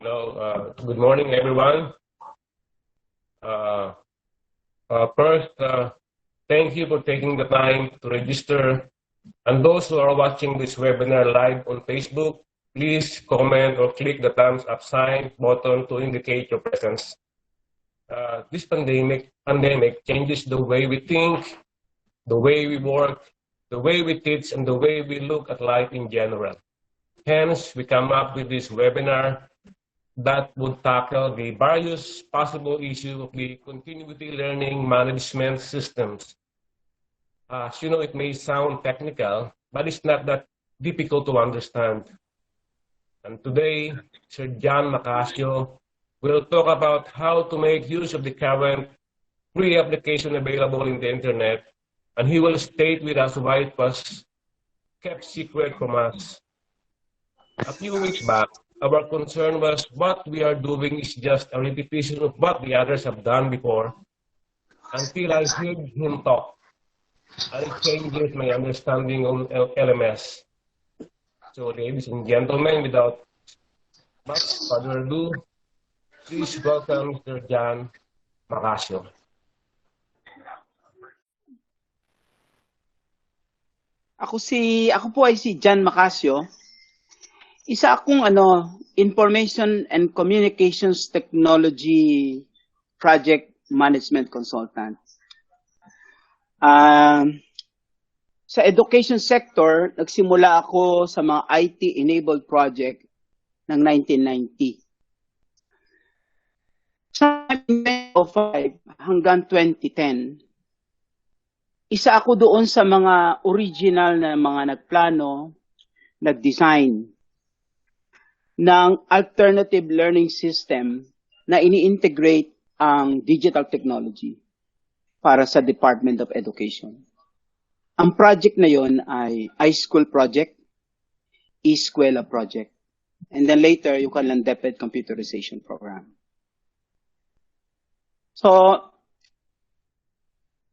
Good morning, everyone. First, thank you for taking the time to register. And those who are watching this webinar live on Facebook, please comment or click the thumbs up sign button to indicate your presence. This pandemic changes the way we think, the way we work, the way we teach, and the way we look at life in general. Hence, we come up with this webinar that would tackle the various possible issues of the continuity learning management systems. As you know, it may sound technical, but it's not that difficult to understand. And today, Sir John Macasio will talk about how to make use of the current free application available in the internet, and he will state with us why it was kept secret from us. A few weeks back, our concern was what we are doing is just a repetition of what the others have done before, until I heard him talk, and it changes my understanding on LMS. So, ladies and gentlemen, without much further ado, please welcome Mr. John Macasio. Ako po ay si John Macasio. Isa akong Information and Communications Technology Project Management Consultant. Sa education sector, nagsimula ako sa mga IT-enabled project ng 1990. Sa 2005 hanggang 2010, isa ako doon sa mga original na mga nagplano, nag-design ng alternative learning system na ini-integrate ang digital technology para sa Department of Education. Ang project na yon ay iSchool project, eSkwela project, and then later yung kanilang DepEd computerization program. So,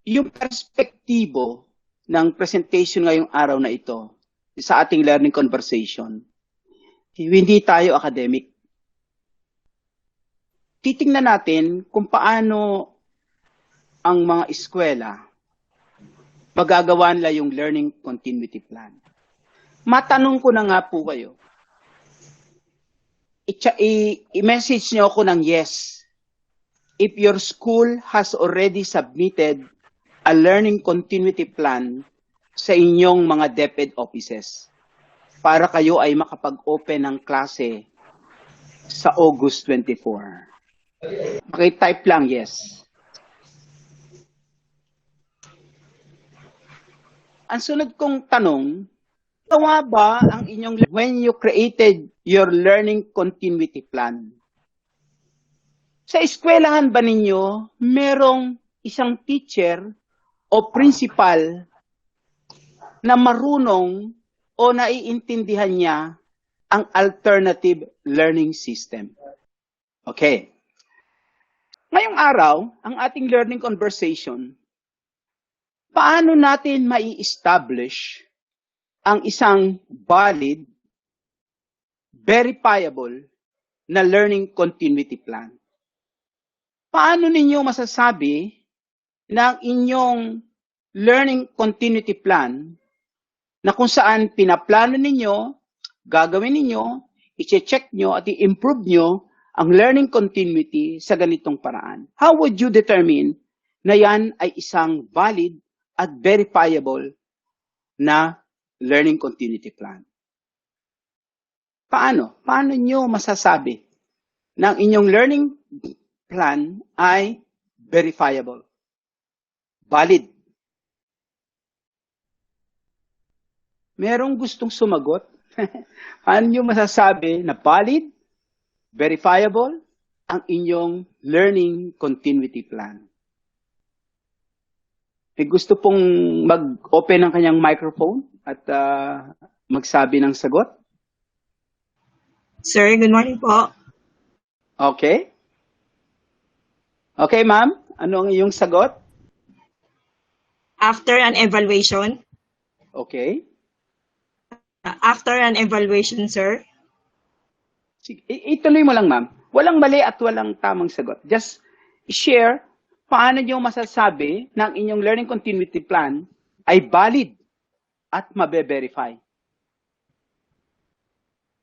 yung perspektibo ng presentation ngayong araw na ito sa ating learning conversation, hindi tayo academic. Titingnan natin kung paano ang mga eskwela magagawa nila yung learning continuity plan. Matanong ko na nga po kayo. I-message nyo ako ng yes if your school has already submitted a learning continuity plan sa inyong mga DepEd offices para kayo ay makapag-open ng klase sa August 24. Type lang yes. Ang sunod kong tanong, tawa ba ang inyong when you created your learning continuity plan? Sa eskwelahan ba ninyo merong isang teacher o principal na marunong o naiintindihan niya ang alternative learning system? Okay. Ngayong araw, ang ating learning conversation, paano natin mai-establish ang isang valid, verifiable na learning continuity plan? Paano ninyo masasabi na ang inyong learning continuity plan na kung saan pinaplano ninyo, gagawin ninyo, i-check nyo at i-improve nyo ang learning continuity sa ganitong paraan? How would you determine na yan ay isang valid at verifiable na learning continuity plan? Paano? Paano nyo masasabi na ang inyong learning plan ay verifiable, valid? Merong gustong sumagot? Paano nyo masasabi na valid, verifiable ang inyong learning continuity plan? May gusto pong mag-open ng kanyang microphone at magsabi ng sagot? Sir, good morning po. Okay. Okay, ma'am. Ano ang iyong sagot? After an evaluation. Okay. After an evaluation, sir. Sige, ituloy mo lang, ma'am. Walang mali at walang tamang sagot. Just share paano nyo masasabi na ang inyong learning continuity plan ay valid at mabe-verify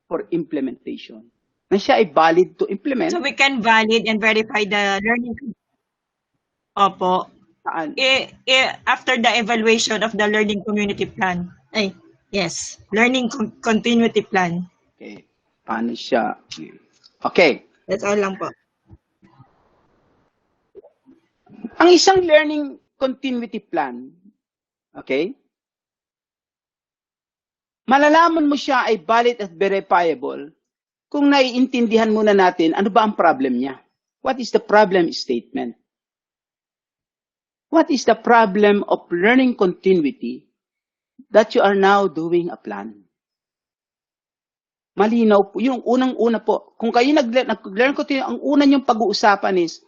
for implementation. Na siya ay valid to implement. So we can valid and verify the learning. Opo. Saan? After the evaluation of the learning community plan. Ay, yes. Learning continuity plan. Okay. Paano siya? Okay. That's all lang po. Ang isang learning continuity plan, okay? Malalaman mo siya ay valid at verifiable kung naiintindihan muna natin ano ba ang problem niya. What is the problem statement? What is the problem of learning continuity that you are now doing a plan? Malinaw po. Yung unang-una po. Kung kayo nag-learn continuity, ang una niyong pag-uusapan is,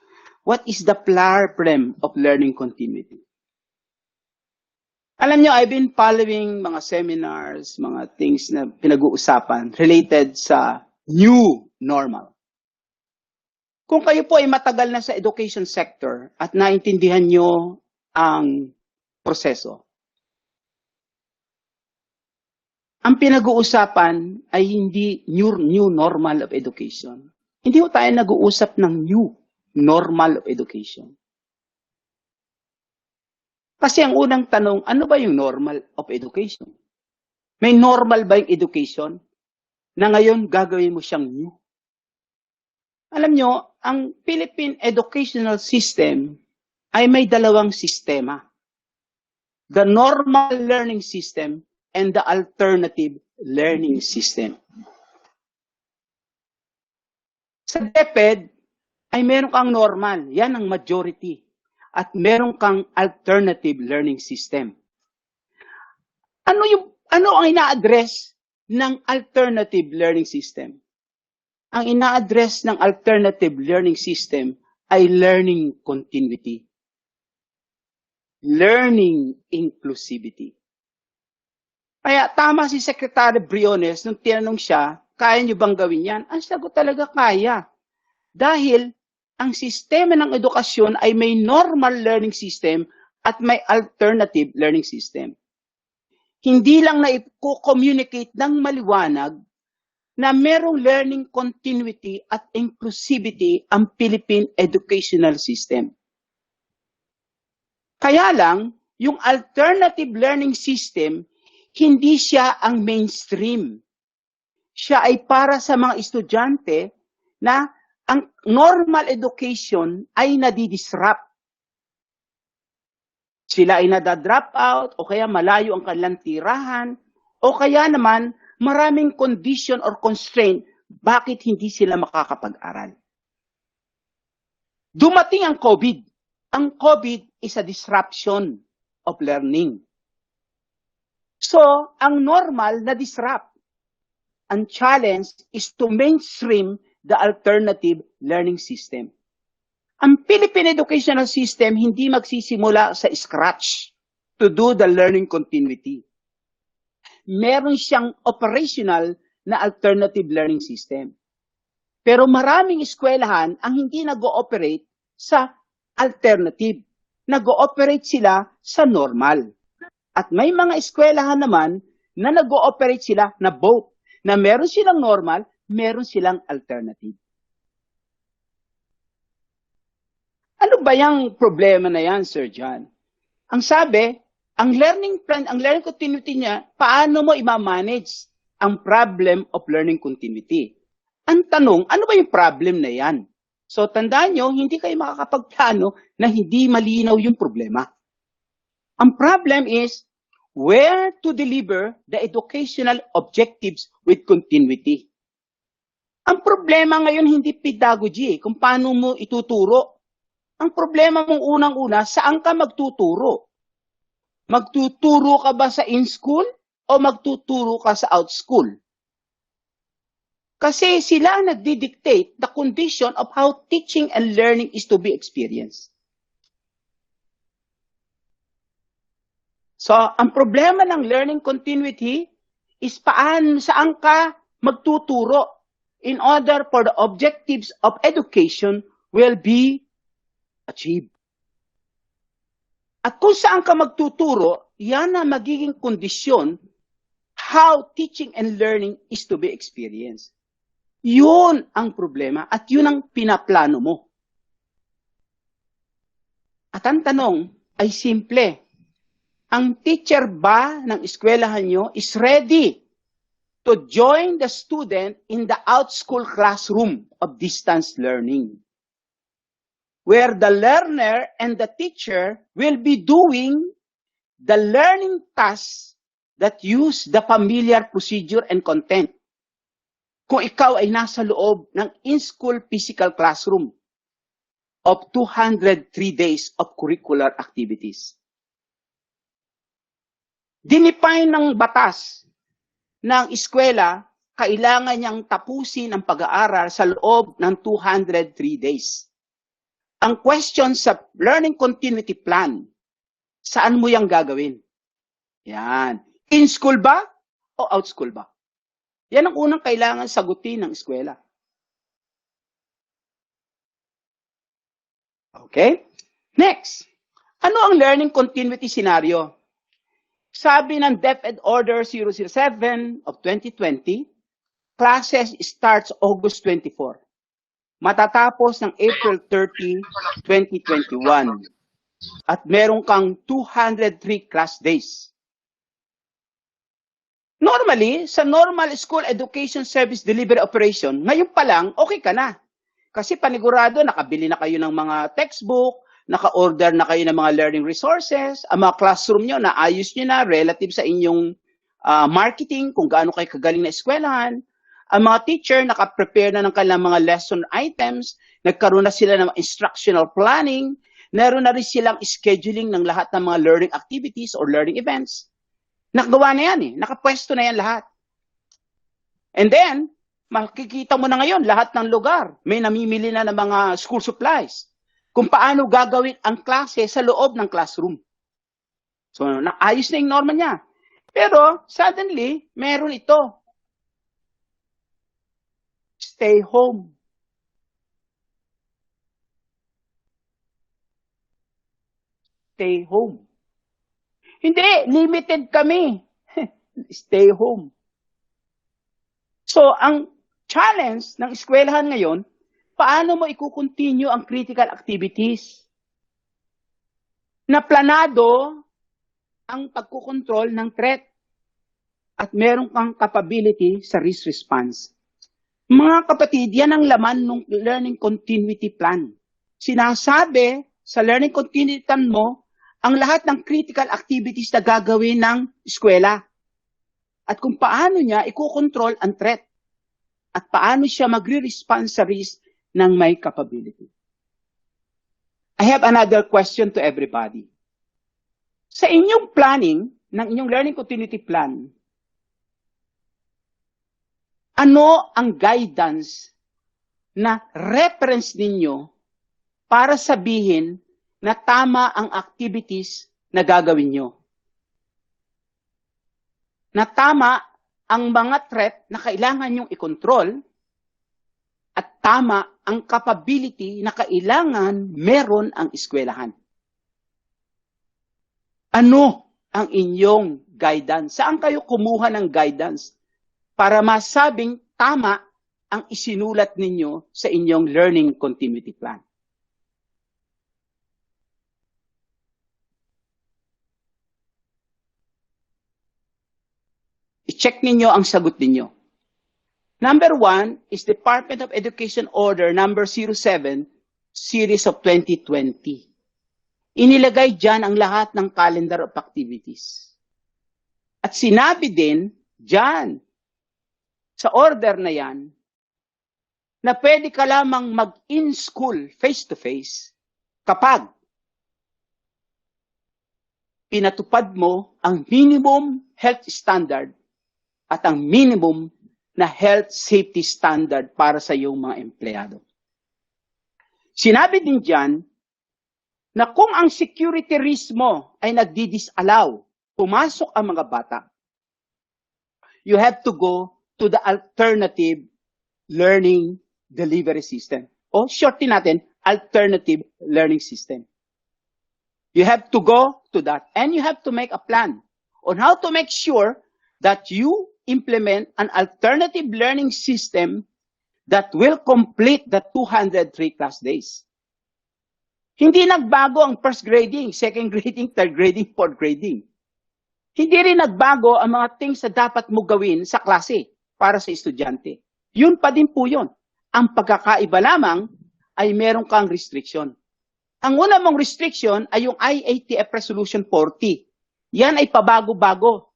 what is the problem of learning continuity? Alam niyo, I've been following mga seminars, mga things na pinag-uusapan related sa new normal. Kung kayo po ay matagal na sa education sector at naintindihan niyo ang proseso, ang pinag-uusapan ay hindi new normal of education. Hindi po tayo nag-uusap ng new normal of education. Kasi ang unang tanong, ano ba yung normal of education? May normal ba yung education na ngayon gagawin mo siyang new? Alam nyo, ang Philippine educational system ay may dalawang sistema. The normal learning system and the alternative learning system. Sa DepEd, ay meron kang normal, yan ang majority, at meron kang alternative learning system. Ano ang ina-address ng alternative learning system? Ang ina-address ng alternative learning system ay learning continuity, learning inclusivity. Kaya tama si Secretary Briones nung tinanong siya, kaya niyo bang gawin yan? Ang sagot talaga kaya. Dahil ang sistema ng edukasyon ay may normal learning system at may alternative learning system. Hindi lang na i-communicate ng maliwanag na merong learning continuity at inclusivity ang Philippine educational system. Kaya lang, yung alternative learning system, hindi siya ang mainstream. Siya ay para sa mga estudyante na ang normal education ay nadidisrupt. Sila ay nadadrop out o kaya malayo ang kanilang tirahan o kaya naman maraming condition or constraint bakit hindi sila makakapag-aral. Dumating ang COVID. Ang COVID is a disruption of learning. So, ang normal na disrupt. Ang challenge is to mainstream the alternative learning system. Ang Philippine educational system hindi magsisimula sa scratch to do the learning continuity. Meron siyang operational na alternative learning system. Pero maraming eskwelahan ang hindi nag-ooperate sa alternative. Nag-ooperate sila sa normal. At may mga eskwelahan naman na nag-ooperate sila na both. Na meron silang normal, meron silang alternative. Ano ba yung problema na yan, Sir John? Ang sabi, ang learning plan, ang learning continuity niya, paano mo i-manage ang problem of learning continuity? Ang tanong, ano ba yung problem na yan? So, tandaan nyo, hindi kayo makakapagplano na hindi malinaw yung problema. Ang problem is, where to deliver the educational objectives with continuity. Ang problema ngayon hindi pedagogy, kung paano mo ituturo. Ang problema mong unang-una, saan ka magtuturo? Magtuturo ka ba sa in-school o magtuturo ka sa out-school? Kasi sila ang nagdi-dictate the condition of how teaching and learning is to be experienced. So, ang problema ng learning continuity is saan ka magtuturo. in order for the objectives of education will be achieved. At kung saan ka magtuturo, yan ang magiging kondisyon how teaching and learning is to be experienced. Yun ang problema at yun ang pinaplano mo. At ang tanong ay simple. Ang teacher ba ng eskwelahan nyo is ready to join the student in the out-school classroom of distance learning, where the learner and the teacher will be doing the learning tasks that use the familiar procedure and content. Kung ikaw ay nasa loob ng in-school physical classroom of 203 days of curricular activities. Dinefine ng batas ng eskwela, kailangan niyang tapusin ang pag-aaral sa loob ng 203 days. Ang question sa Learning Continuity Plan, saan mo yang gagawin? Yan. In-school ba o out-school ba? Yan ang unang kailangan sagutin ng eskwela. Okay? Next. Ano ang learning continuity scenario? Sabi ng DepEd Order 007 of 2020, classes starts August 24. Matatapos ng April 30, 2021. At meron kang 203 class days. Normally, sa normal school education service delivery operation, ngayon pa lang, okay ka na. Kasi panigurado, nakabili na kayo ng mga textbook, naka-order na kayo ng mga learning resources, ang mga classroom nyo, naayos nyo na relative sa inyong marketing, kung gaano kayo kagaling na eskwelahan. Ang mga teacher, naka-prepare na ng kanilang mga lesson items, nagkaroon na sila ng instructional planning, meron na rin silang scheduling ng lahat ng mga learning activities or learning events. Nakagawa na yan eh. Nakapwesto na yan lahat. And then, makikita mo na ngayon, lahat ng lugar, may namimili na ng mga school supplies. Kung paano gagawin ang klase sa loob ng classroom. So, naayos na yung norma niya. Pero, suddenly, meron ito. Stay home. Stay home. Hindi, limited kami. Stay home. So, ang challenge ng eskwelahan ngayon, paano mo i-continue ang critical activities? Na planado ang pagkukontrol ng threat at meron kang capability sa risk response. Mga kapatid, yan ang laman ng Learning Continuity Plan. Sinasabi sa Learning Continuity Plan mo, ang lahat ng critical activities na gagawin ng eskwela. At kung paano niya ikukontrol ang threat. At paano siya magre-respond sa risk ng may capability. I have another question to everybody. Sa inyong planning, ng inyong Learning Continuity Plan, ano ang guidance na reference ninyo para sabihin na tama ang activities na gagawin nyo? Na tama ang mga threat na kailangan nyong i-control at tama ang capability na kailangan meron ang eskwelahan. Ano ang inyong guidance? Saan kayo kumuha ng guidance para masabing tama ang isinulat ninyo sa inyong Learning Continuity Plan? I-check ninyo ang sagot ninyo. Number 1 is Department of Education Order number 07, series of 2020. Inilagay dyan ang lahat ng calendar of activities. At sinabi din dyan, sa order na yan, na pwede ka lamang mag-in-school face-to-face kapag pinatupad mo ang minimum health standard at ang minimum na health safety standard para sa iyong mga empleyado. Sinabi din dyan na kung ang security risk mo ay nagdi-disallow, pumasok ang mga bata, you have to go to the alternative learning delivery system. O shorten natin, alternative learning system. You have to go to that and you have to make a plan on how to make sure that you implement an alternative learning system that will complete the 203 class days. Hindi nagbago ang first grading, second grading, third grading, fourth grading. Hindi rin nagbago ang mga things na dapat mo gawin sa klase para sa estudyante. Yun pa din po yun. Ang pagkakaiba lamang ay meron kang restriction. Ang una mong restriction ay yung IATF Resolution 40. Yan ay pabago-bago.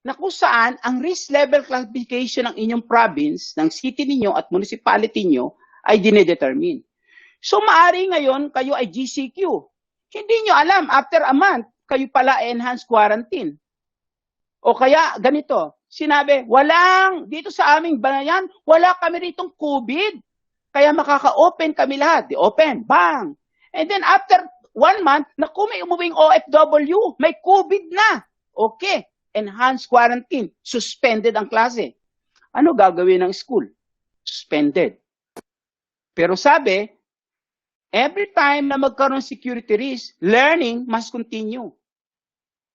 Na kung saan ang risk level classification ng inyong province, ng city ninyo at municipality nyo ay dinedetermine. So maari ngayon kayo ay GCQ. Hindi nyo alam, after a month, kayo pala ay enhanced quarantine. O kaya ganito, sinabi, dito sa aming bayan, wala kami ritong COVID. Kaya makaka-open kami lahat. Di open, bang! And then after 1 month, naku, may umuwing OFW, may COVID na. Okay, enhanced quarantine, suspended ang klase. Ano gagawin ng school? Suspended. Pero sabi, every time na magkaroon security risk, learning must continue.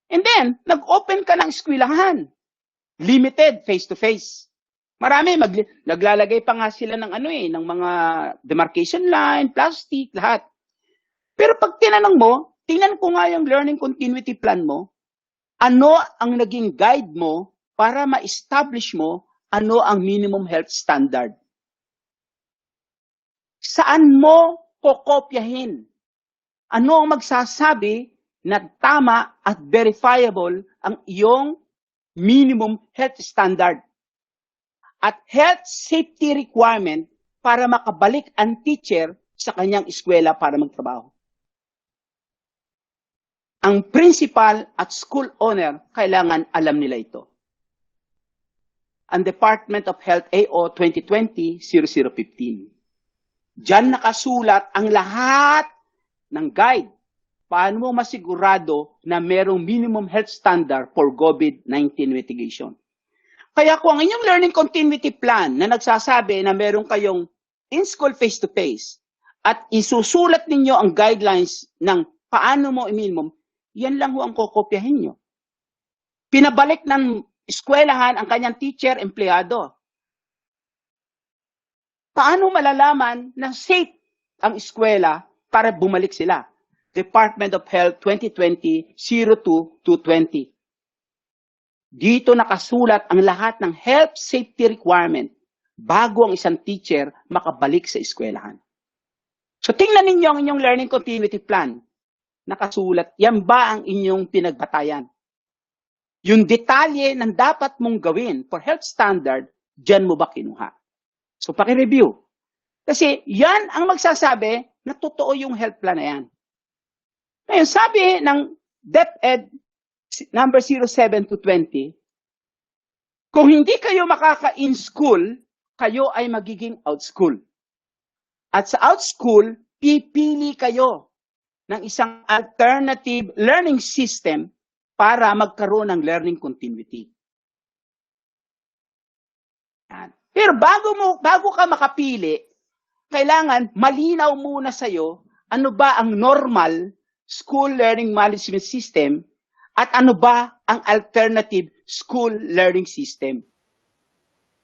And then, nag-open ka ng eskwelahan. Limited, face-to-face. Marami, naglalagay pa nga sila ng ng mga demarcation line, plastic, lahat. Pero pag tinanong mo, tingnan ko nga yung learning continuity plan mo, ano ang naging guide mo para ma-establish mo ano ang minimum health standard? Saan mo kokopyahin? Ano ang magsasabi na tama at verifiable ang iyong minimum health standard at health safety requirement para makabalik ang teacher sa kanyang eskwela para magtrabaho? Ang principal at school owner, kailangan alam nila ito. Ang Department of Health AO 2020-0015. Diyan nakasulat ang lahat ng guide. Paano mo masigurado na merong minimum health standard for COVID-19 mitigation? Kaya kung ang inyong learning continuity plan na nagsasabi na meron kayong in-school face-to-face at isusulat ninyo ang guidelines ng paano mo i-minimum, yan lang ho ang kokopyahin nyo. Pinabalik ng eskwelahan ang kanyang teacher, empleyado. Paano malalaman na safe ang eskwela para bumalik sila? Department of Health 2020-02-220. Dito nakasulat ang lahat ng health safety requirement bago ang isang teacher makabalik sa eskwelahan. So tingnan ninyo ang inyong learning continuity plan. Nakasulat, yan ba ang inyong pinagbatayan? Yung detalye ng dapat mong gawin for health standard, dyan mo ba kinuha? So paki-review. Kasi yan ang magsasabi na totoo yung health plan na yan. Ngayon, sabi ng DepEd number 07-20, kung hindi kayo makaka-in-school, kayo ay magiging out-school. At sa out-school, pipili kayo ng isang alternative learning system para magkaroon ng learning continuity. Pero bago ka makapili, kailangan malinaw muna sa'yo ano ba ang normal school learning management system at ano ba ang alternative school learning system.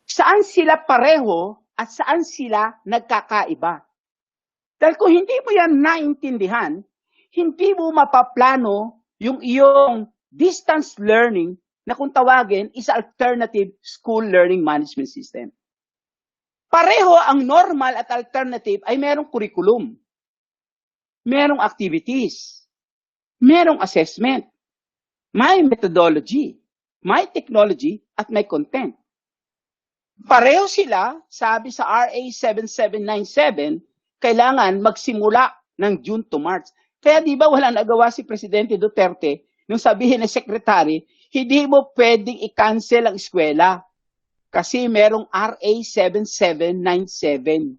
Saan sila pareho at saan sila nagkakaiba? Dahil kung hindi mo yan naintindihan, hindi mo mapaplano yung iyong distance learning na kung tawagin is alternative school learning management system. Pareho ang normal at alternative ay merong curriculum, merong activities, merong assessment, may methodology, may technology, at may content. Pareho sila, sabi sa RA 7797, kailangan magsimula ng June to March. Kaya di ba wala nagawa si Presidente Duterte nung sabihin ng Secretary, hindi mo pwedeng i-cancel ang eskwela kasi merong RA 7797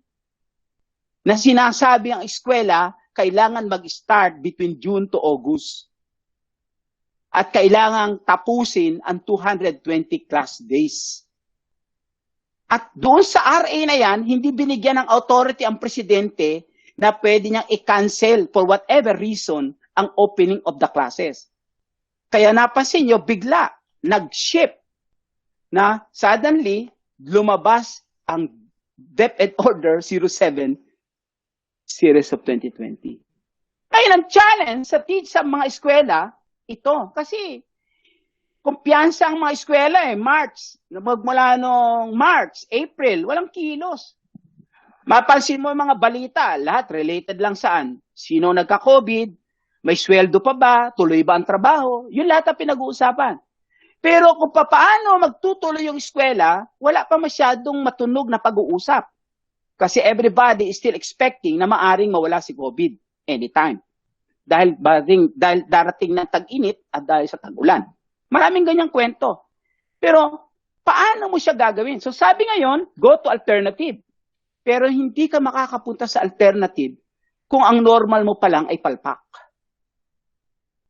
na sinasabi ang eskwela kailangan mag-start between June to August. At kailangang tapusin ang 220 class days. At doon sa RA na yan, hindi binigyan ng authority ang presidente na pwede niyang i-cancel for whatever reason ang opening of the classes. Kaya napansin nyo, bigla, nag-shift na suddenly, lumabas ang DepEd Order 07 Series of 2020. Kaya ang challenge sa mga eskwela, ito. Kasi, kumpiyansa ang mga eskwela March. Magmula noong March, April, walang kilos. Mapansin mo yung mga balita, lahat related lang saan. Sino nagka-COVID, may sweldo pa ba, tuloy ba ang trabaho, yun lahat ang pinag-uusapan. Pero kung paano magtutuloy yung eskwela, wala pa masyadong matunog na pag-uusap. Kasi everybody is still expecting na maaring mawala si COVID anytime. Dahil darating ng tag-init at dahil sa tag-ulan. Maraming ganyang kwento. Pero paano mo siya gagawin? So sabi ngayon, go to alternative. Pero hindi ka makakapunta sa alternative kung ang normal mo pa lang ay palpak.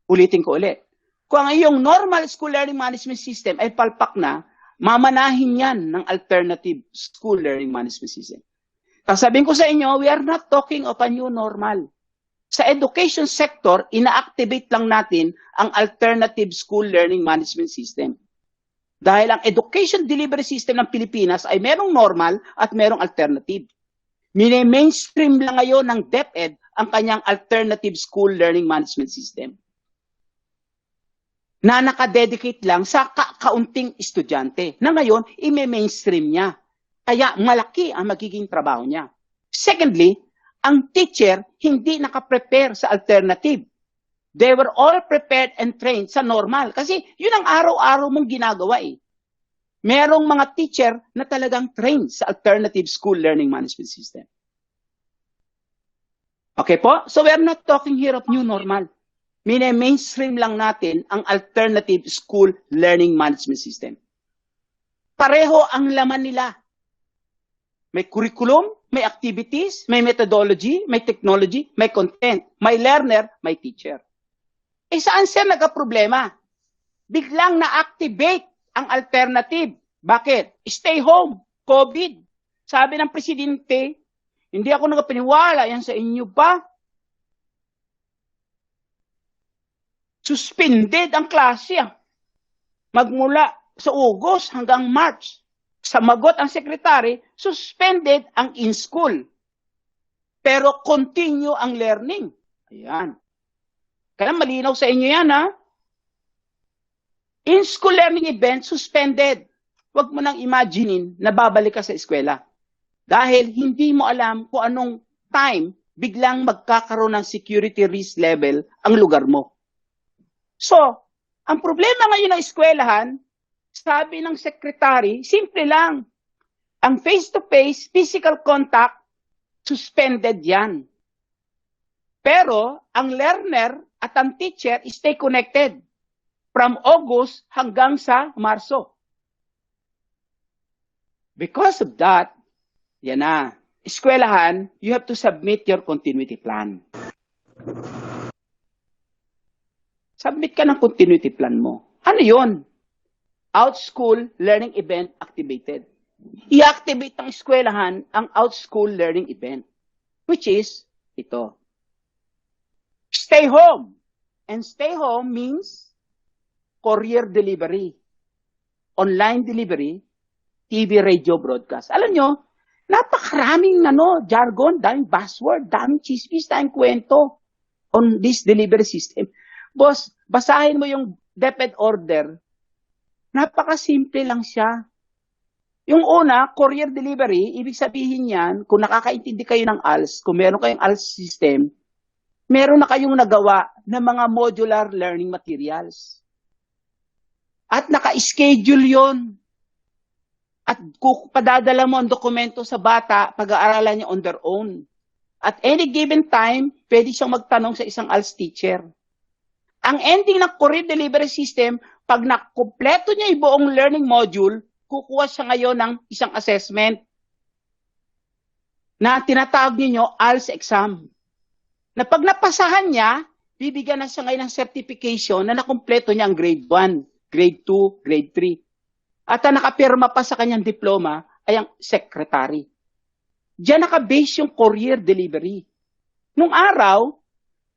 Ulitin ko ulit. Kung ang iyong normal school learning management system ay palpak na, mamanahin yan ng alternative school learning management system. Sabihin ko sa inyo, we are not talking of a new normal. Sa education sector, ina-activate lang natin ang alternative school learning management system. Dahil ang education delivery system ng Pilipinas ay merong normal at merong alternative. Mini-mainstream lang ngayon ng DepEd ang kanyang alternative school learning management system. Na nakadedicate lang sa kaunting estudyante. Na ngayon, i-mainstream niya. Kaya malaki ang magiging trabaho niya. Secondly, ang teacher hindi nakaprepare sa alternative. They were all prepared and trained sa normal. Kasi yun ang araw-araw mong ginagawa Merong mga teacher na talagang trained sa alternative school learning management system. Okay po? So we are not talking here of new normal. Mainstream lang natin ang alternative school learning management system. Pareho ang laman nila. May curriculum, may activities, may methodology, may technology, may content, may learner, may teacher. Saan siya nagka-problema? Biglang na-activate ang alternative. Bakit? Stay home, COVID. Sabi ng presidente, hindi ako nagpaniwala yan sa inyo ba? Suspended ang klase. Magmula sa August hanggang March. Samagot ang secretary, suspended ang in-school. Pero continue ang learning. Ayan. Kaya malinaw sa inyo yan, In-school learning event, suspended. Huwag mo nang imaginein na babalik ka sa eskwela. Dahil hindi mo alam kung anong time biglang magkakaroon ng security risk level ang lugar mo. So, ang problema ngayon ng eskwelahan, sabi ng secretary, simple lang. Ang face-to-face physical contact, suspended yan. Pero, ang learner at ang teacher stay connected from August hanggang sa Marso. Because of that, yan na. Eskwelahan, you have to submit your continuity plan. Submit ka ng continuity plan mo. Ano yon? Out-school learning event activated. I-activate ng eskwelahan ang out-school learning event. Which is, ito. Stay home. And stay home means courier delivery, online delivery, TV, radio, broadcast. Alam nyo, napakaraming jargon, daming buzzword, daming chismis, daming kwento on this delivery system. Boss, basahin mo yung DepEd order. Napakasimple lang siya. Yung una, courier delivery, ibig sabihin yan, kung nakakaintindi kayo ng ALS, kung meron kayong ALS system, meron na kayong nagawa ng mga modular learning materials. At naka-schedule yon. At padadala mo ang dokumento sa bata, pag-aaralan niya on their own. At any given time, pwede siyang magtanong sa isang ALS teacher. Ang ending ng courier delivery system, pag nakumpleto niya yung buong learning module, kukuha siya ngayon ng isang assessment na tinatawag niyo ALS exam. Na pag napasahan niya, bibigyan na siya ngayon ng certification na nakumpleto niya ang grade 1, grade 2, grade 3. At nakapirma pa sa kanyang diploma ay ang secretary. Diyan naka-base yung courier delivery. Nung araw,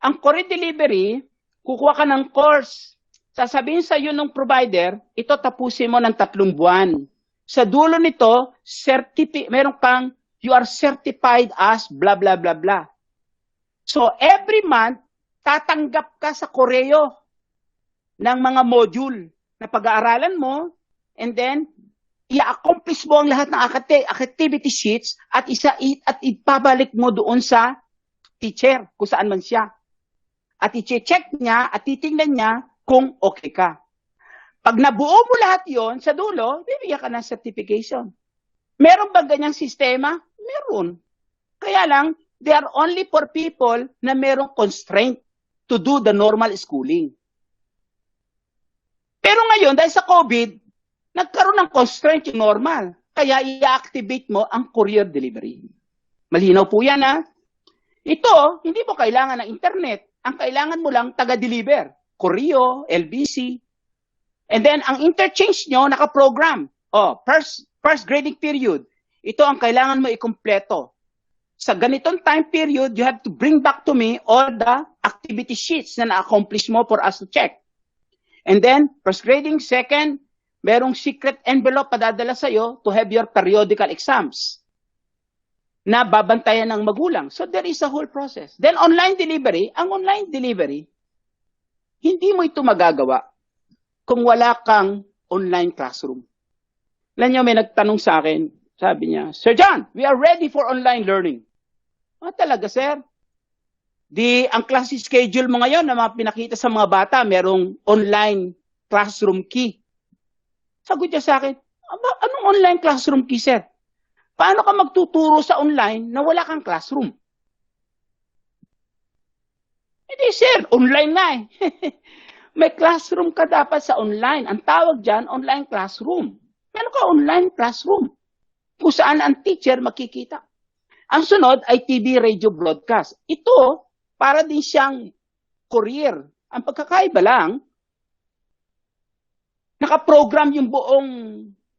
ang courier delivery, kukuha ka ng course. Sasabihin sa iyo ng provider, ito tapusin mo ng 3 buwan. Sa dulo nito, meron kang, you are certified as blah, blah, blah, blah. So, every month, tatanggap ka sa Koreo ng mga module na pag-aaralan mo, and then, i-accomplish mo ang lahat ng activity sheets at ipabalik mo doon sa teacher, kung saan man siya. At i-check niya at titingnan niya kung okay ka. Pag nabuo mo lahat yon sa dulo, bibigyan ka ng certification. Meron ba ganyang sistema? Meron. Kaya lang, they are only for people na merong constraint to do the normal schooling. Pero ngayon, dahil sa COVID, nagkaroon ng constraint yung normal. Kaya i-activate mo ang courier delivery. Malinaw po yan, ha? Ito, hindi mo kailangan ng internet. Ang kailangan mo lang taga-deliver. Koreo, LBC. And then, ang interchange nyo, naka-program. First grading period. Ito ang kailangan mo ikumpleto. Sa ganitong time period, you have to bring back to me all the activity sheets na na-accomplish mo for us to check. And then, first grading, second, merong secret envelope padadala sa'yo to have your periodical exams na babantayan ng magulang. So, there is a whole process. Then, online delivery, ang online delivery, hindi mo ito magagawa kung wala kang online classroom. Alam niyo, may nagtanong sa akin, sabi niya, Sir John, we are ready for online learning. Talaga, sir? Ang class schedule mo ngayon na mga pinakita sa mga bata, merong online classroom key. Sagot niya sa akin, anong online classroom key, sir? Paano ka magtuturo sa online na wala kang classroom? Hindi, sir, online nga eh. May classroom ka dapat sa online. Ang tawag dyan, online classroom. Meron ka online classroom kung saan ang teacher makikita. Ang sunod ay TV, radio, broadcast. Ito, para din siyang courier. Ang pagkakaiba lang, nakaprogram yung buong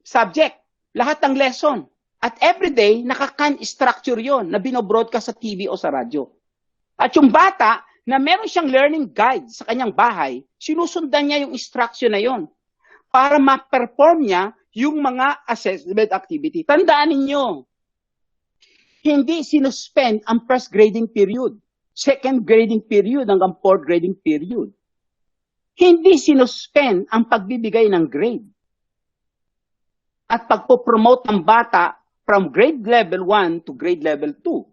subject, lahat ng lesson. At everyday, naka-can structure yon na binobroadcast sa TV o sa radyo. At yung bata, na meron siyang learning guide sa kanyang bahay, sinusundan niya yung instruction na yon para ma-perform niya yung mga assessment activity. Tandaan ninyo, hindi sinuspend ang first grading period, second grading period hanggang fourth grading period. Hindi sinuspend ang pagbibigay ng grade. At pagpo-promote ng bata from grade level 1 to grade level 2.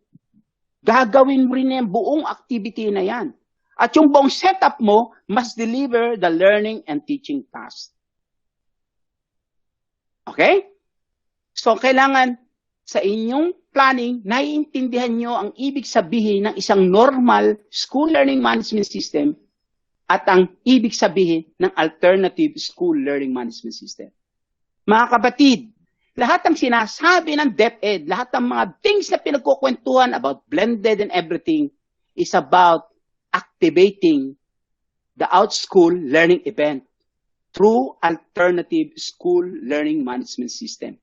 Gagawin mo rin yung buong activity na yan. At yung buong setup mo must deliver the learning and teaching task. Okay? So, kailangan sa inyong planning, naiintindihan nyo ang ibig sabihin ng isang normal school learning management system at ang ibig sabihin ng alternative school learning management system. Mga kapatid, lahat ng sinasabi ng DepEd, lahat ng mga things na pinagkukwentuhan about blended and everything is about activating the out-school learning event through alternative school learning management system.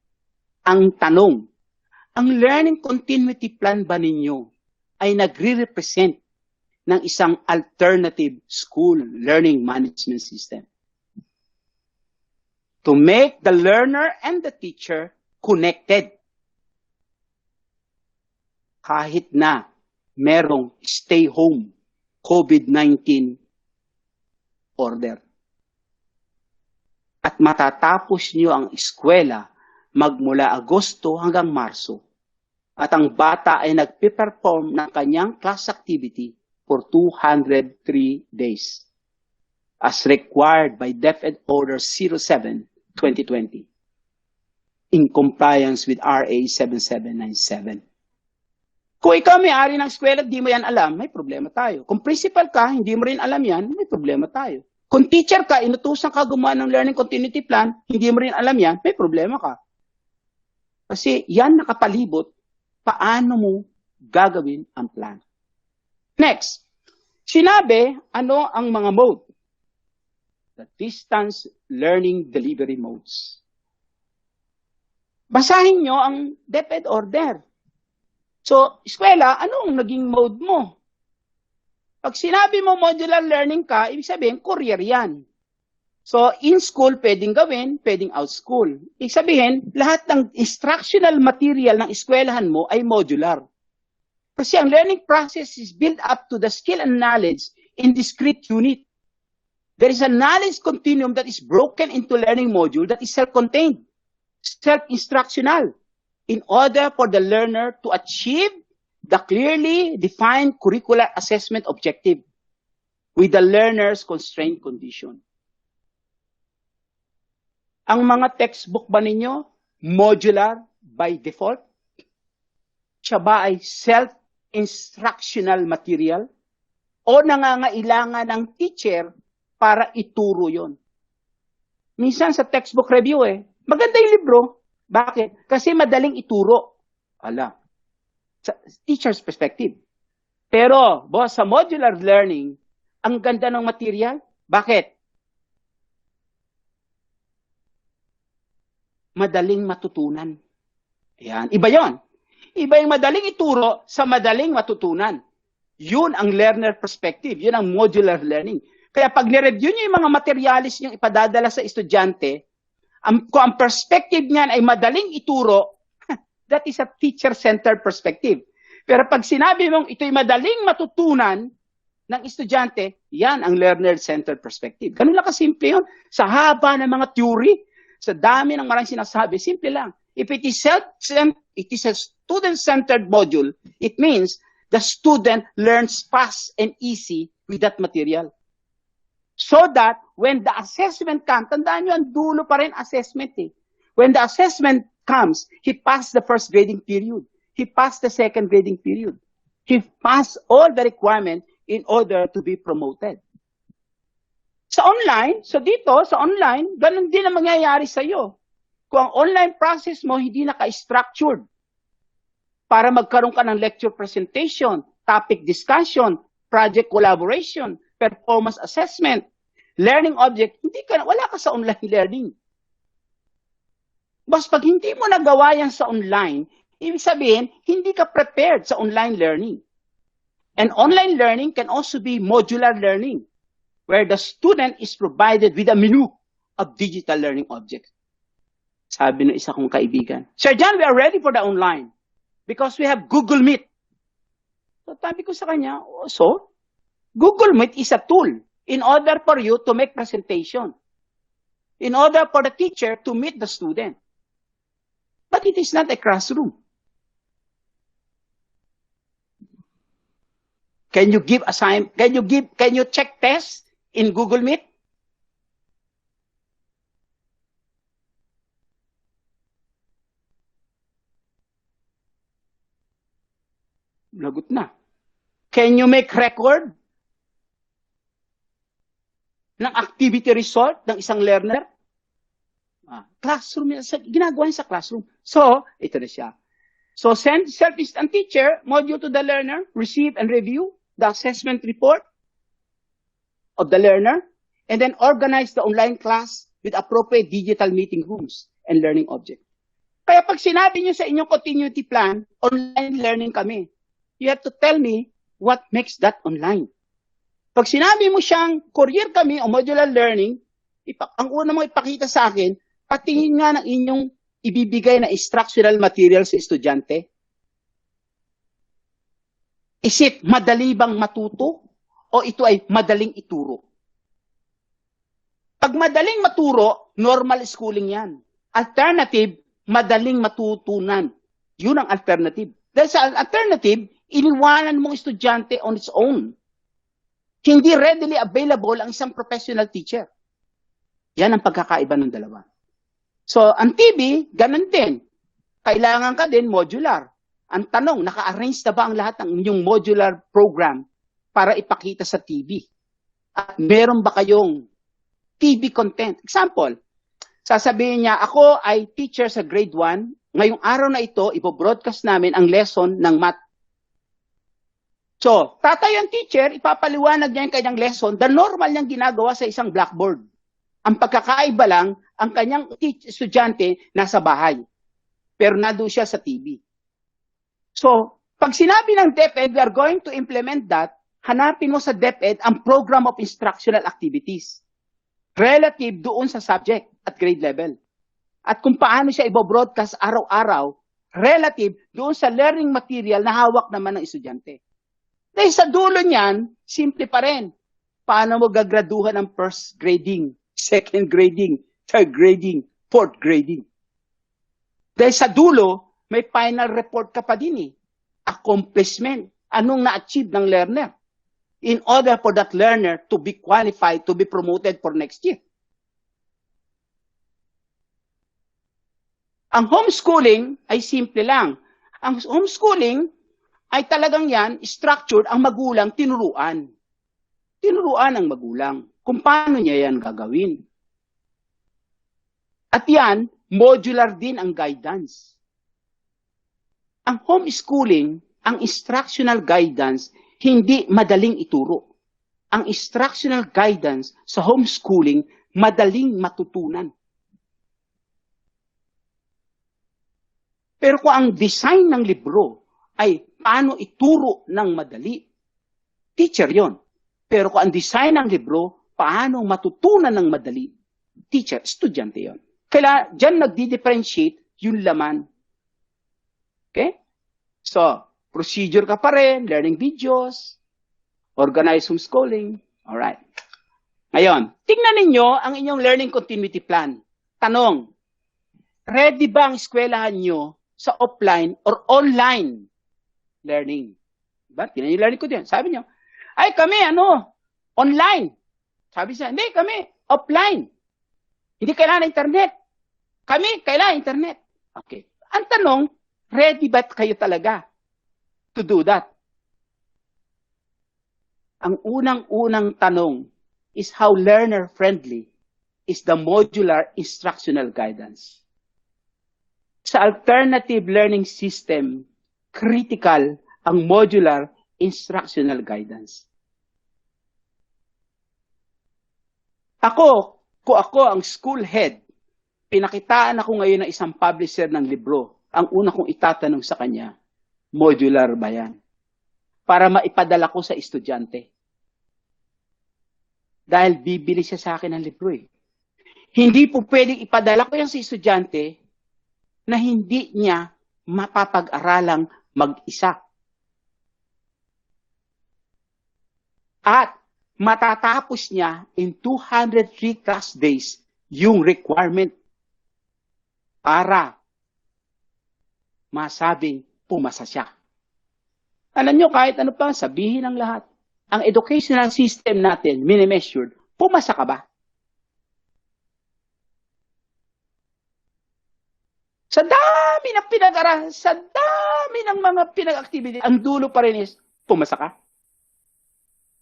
Ang tanong, ang learning continuity plan ba ninyo ay nagre-represent ng isang alternative school learning management system? To make the learner and the teacher connected. Kahit na merong stay home COVID-19 order. At matatapos niyo ang eskwela magmula Agosto hanggang Marso. At ang bata ay nagpe-perform ng kanyang class activity for 203 days. As required by DepEd Order 07-2020 in compliance with RA 7797. Kung ikaw may-ari ng eskwela at di mo yan alam, may problema tayo. Kung principal ka, hindi mo rin alam yan, may problema tayo. Kung teacher ka, inutusan ka gumawa ng learning continuity plan, hindi mo rin alam yan, may problema ka. Kasi yan nakapalibot, paano mo gagawin ang plan. Next, sinabi, ano ang mga mode? The distance learning delivery modes. Basahin nyo ang DepEd order. So, eskwela, anong naging mode mo? Pag sinabi mo modular learning ka, ibig sabihin, courier yan. So, in school, pwedeng gawin, pwedeng out school. Ibig sabihin, lahat ng instructional material ng eskwelahan mo ay modular. Kasi ang learning process is built up to the skill and knowledge in discrete unit. There is a knowledge continuum that is broken into learning module that is self-contained, self-instructional, in order for the learner to achieve the clearly defined curricular assessment objective with the learner's constrained condition. Ang mga textbook ba ninyo, modular by default? Siya ba ay self-instructional material? O nangangailangan ng teacher para ituro yon? Minsan sa textbook review maganda yung libro. Bakit? Kasi madaling ituro. Ala, sa teacher's perspective. Pero, boss, sa modular learning, ang ganda ng material. Bakit? Madaling matutunan. Ayan. Iba yon. Iba yung madaling ituro sa madaling matutunan. Yun ang learner perspective. Yun ang modular learning. Kaya pag nireview nyo yung mga materialis yung ipadadala sa estudyante, kung ang perspective niyan ay madaling ituro, that is a teacher-centered perspective. Pero pag sinabi mong ito'y madaling matutunan ng estudyante, yan ang learner-centered perspective. Ganun lang kasimple yun. Sa haba ng mga theory, sa dami ng maraming sinasabi, simple lang. If it is a student-centered module, it means the student learns fast and easy with that material. So that when the assessment comes, tandaan nyo, ang dulo pa rin assessment When the assessment comes, he passed the first grading period. He passed the second grading period. He passed all the requirements in order to be promoted. Sa online, sa online, ganun din ang mangyayari sa iyo. Kung ang online process mo hindi naka-structured para magkaroon ka ng lecture presentation, topic discussion, project collaboration, performance assessment, learning object, wala ka sa online learning. Bas, pag hindi mo nagawa yan sa online, ibig sabihin, hindi ka prepared sa online learning. And online learning can also be modular learning, where the student is provided with a menu of digital learning objects. Sabi ng isa kong kaibigan, Sir John, we are ready for the online because we have Google Meet. So, sabi ko sa kanya, so, Google Meet is a tool in order for you to make presentation, in order for the teacher to meet the student. But it is not a classroom. Can you give assignment? Can you check tests in Google Meet? Lagot na. Can you make record ng activity result ng isang learner? Classroom, ginagawa niya sa classroom. So, ito na siya. So, send self-assessment teacher, module to the learner, receive and review the assessment report of the learner, and then organize the online class with appropriate digital meeting rooms and learning objects. Kaya pag sinabi niyo sa inyong continuity plan, online learning kami, you have to tell me what makes that online. Pag sinabi mo siyang courier kami o modular learning, ang una mo ipakita sa akin, patingin nga ng inyong ibibigay na instructional material sa estudyante. Is it madali bang matuto o ito ay madaling ituro? Pag madaling maturo, normal schooling yan. Alternative, madaling matutunan. Yun ang alternative. Dahil sa alternative, iniwanan mong estudyante on its own. Hindi readily available ang isang professional teacher. Yan ang pagkakaiba ng dalawa. So, ang TV, ganun din. Kailangan ka din modular. Ang tanong, naka-arrange na ba ang lahat ng inyong modular program para ipakita sa TV? At meron ba kayong TV content? Example, sasabihin niya, ako ay teacher sa grade 1. Ngayong araw na ito, ipo-broadcast namin ang lesson ng math. So, tatay ang teacher, ipapaliwanag niya yung kanyang lesson, the normal niyang ginagawa sa isang blackboard. Ang pagkakaiba lang, ang kanyang estudyante nasa bahay. pero nandun siya sa TV. So, pag sinabi ng DepEd, we are going to implement that, hanapin mo sa DepEd ang Program of Instructional Activities relative doon sa subject at grade level. At kung paano siya i-broadcast araw-araw relative doon sa learning material na hawak naman ng estudyante. Dahil sa dulo niyan, simple pa rin. Paano mo gagraduhan ng first grading, second grading, third grading, fourth grading. Dahil sa dulo, may final report ka pa din eh. Accomplishment. Anong na-achieve ng learner? In order for that learner to be qualified, to be promoted for next year. Ang homeschooling ay simple lang. Ang homeschooling ay talagang yan, structured, ang magulang tinuruan. Tinuruan ang magulang kung paano niya yan gagawin. At yan, modular din ang guidance. Ang homeschooling, ang instructional guidance, hindi madaling ituro. Ang instructional guidance sa homeschooling, madaling matutunan. Pero kung ang design ng libro ay paano ituro ng madali, teacher yon. Pero kung ang design ng libro, paano matutunan ng madali, teacher, estudyante yon. Kaya dyan nagdi-differentiate yung laman. Okay? So, procedure ka pa rin, learning videos, organized homeschooling. Alright. Ngayon, tingnan ninyo ang inyong learning continuity plan. Tanong, ready ba ang eskwelahan nyo sa offline or online learning? Diba? Tingnan yung learning ko din. Sabi nyo, ay kami, online. Sabi siya, hindi, kami, offline. Hindi kailangan internet. Kami, kailangan internet. Okay. Ang tanong, ready ba kayo talaga to do that? Ang unang-unang tanong is how learner-friendly is the modular instructional guidance. Sa alternative learning system, critical ang modular instructional guidance. Kung ako ang school head, pinakitaan ako ngayon ng isang publisher ng libro, ang una kong itatanong sa kanya, modular ba yan? Para maipadala ko sa estudyante. Dahil bibili siya sa akin ng libro eh. Hindi po pwedeng ipadala ko yan sa estudyante na hindi niya mapapag-aralang mag-isa. At matatapos niya in 203 class days yung requirement para masabing pumasa siya. Alam nyo, kahit ano pa sabihin ng lahat, ang educational system natin, mini-measured, pumasa ka ba? Sa dami ng pinag-aralan, sa dami ng mga pinag-activity, ang dulo pa rin is, pumasa ka?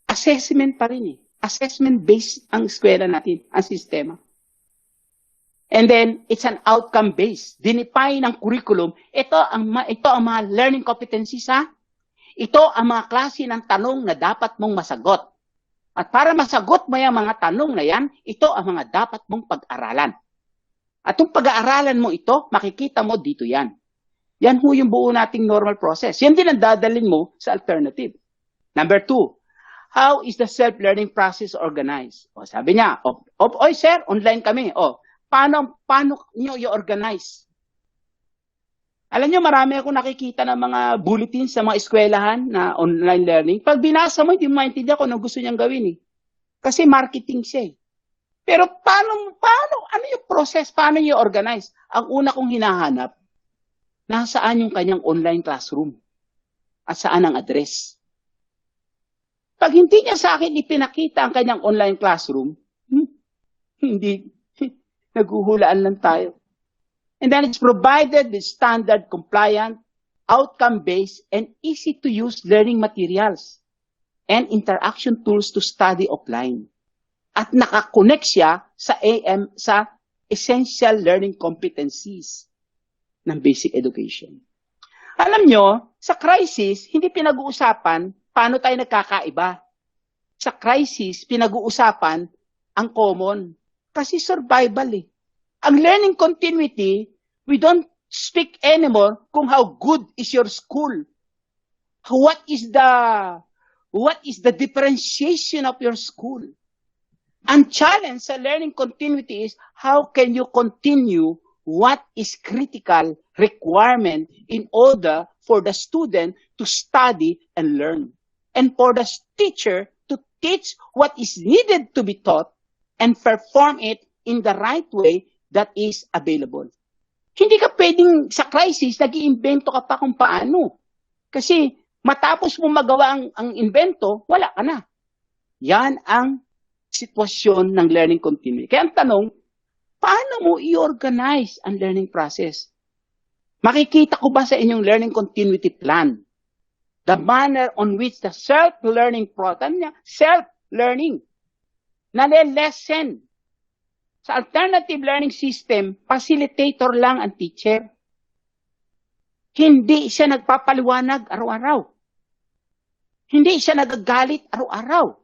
Assessment pa rin eh. Assessment-based ang eskwela natin, ang sistema. And then, it's an outcome-based. Dinipay ng curriculum, ito ang mga learning competencies ha. Ito ang mga klase ng tanong na dapat mong masagot. At para masagot mo yung mga tanong na yan, ito ang mga dapat mong pag-aralan. At kung pag-aaralan mo ito, makikita mo dito yan. Yan ho yung buo nating normal process. Yan din ang dadalhin mo sa alternative. Number 2, how is the self-learning process organized? O, sabi niya, oy sir, online kami. O, paano niyo i-organize? Alam niyo, marami akong nakikita ng mga bulletins sa mga eskwelahan na online learning. Pag binasa mo, hindi mo maintindihan kung ano gusto niyang gawin eh. Kasi marketing siya eh. Pero paano, ano yung process? Paano niyo organize? Ang una kong hinahanap, nasaan yung kanyang online classroom? At saan ang address? Pag hindi niya sa akin ipinakita ang kanyang online classroom, hindi, naghuhulaan lang tayo. And then it's provided with standard compliant, outcome-based, and easy-to-use learning materials and interaction tools to study offline. At nakakonect siya sa essential learning competencies ng basic education. Alam nyo, sa crisis, hindi pinag-uusapan paano tayo nagkakaiba. Sa crisis, pinag-uusapan ang common. Kasi survival eh. Ang learning continuity, we don't speak anymore kung how good is your school. What is the differentiation of your school? Ang challenge sa learning continuity is how can you continue what is critical requirement in order for the student to study and learn, and for the teacher to teach what is needed to be taught and perform it in the right way that is available. Hindi ka pwedeng sa crisis, nag-iimbento ka pa kung paano. Kasi matapos mo magawa ang invento, wala ka na. Yan ang sitwasyon ng learning continuity. Kaya ang tanong, paano mo i-organize ang learning process? Makikita ko ba sa inyong learning continuity plan the manner on which the self-learning program niya, self-learning, nale-lesson. Sa alternative learning system, facilitator lang ang teacher. Hindi siya nagpapaliwanag araw-araw. Hindi siya nagagalit araw-araw.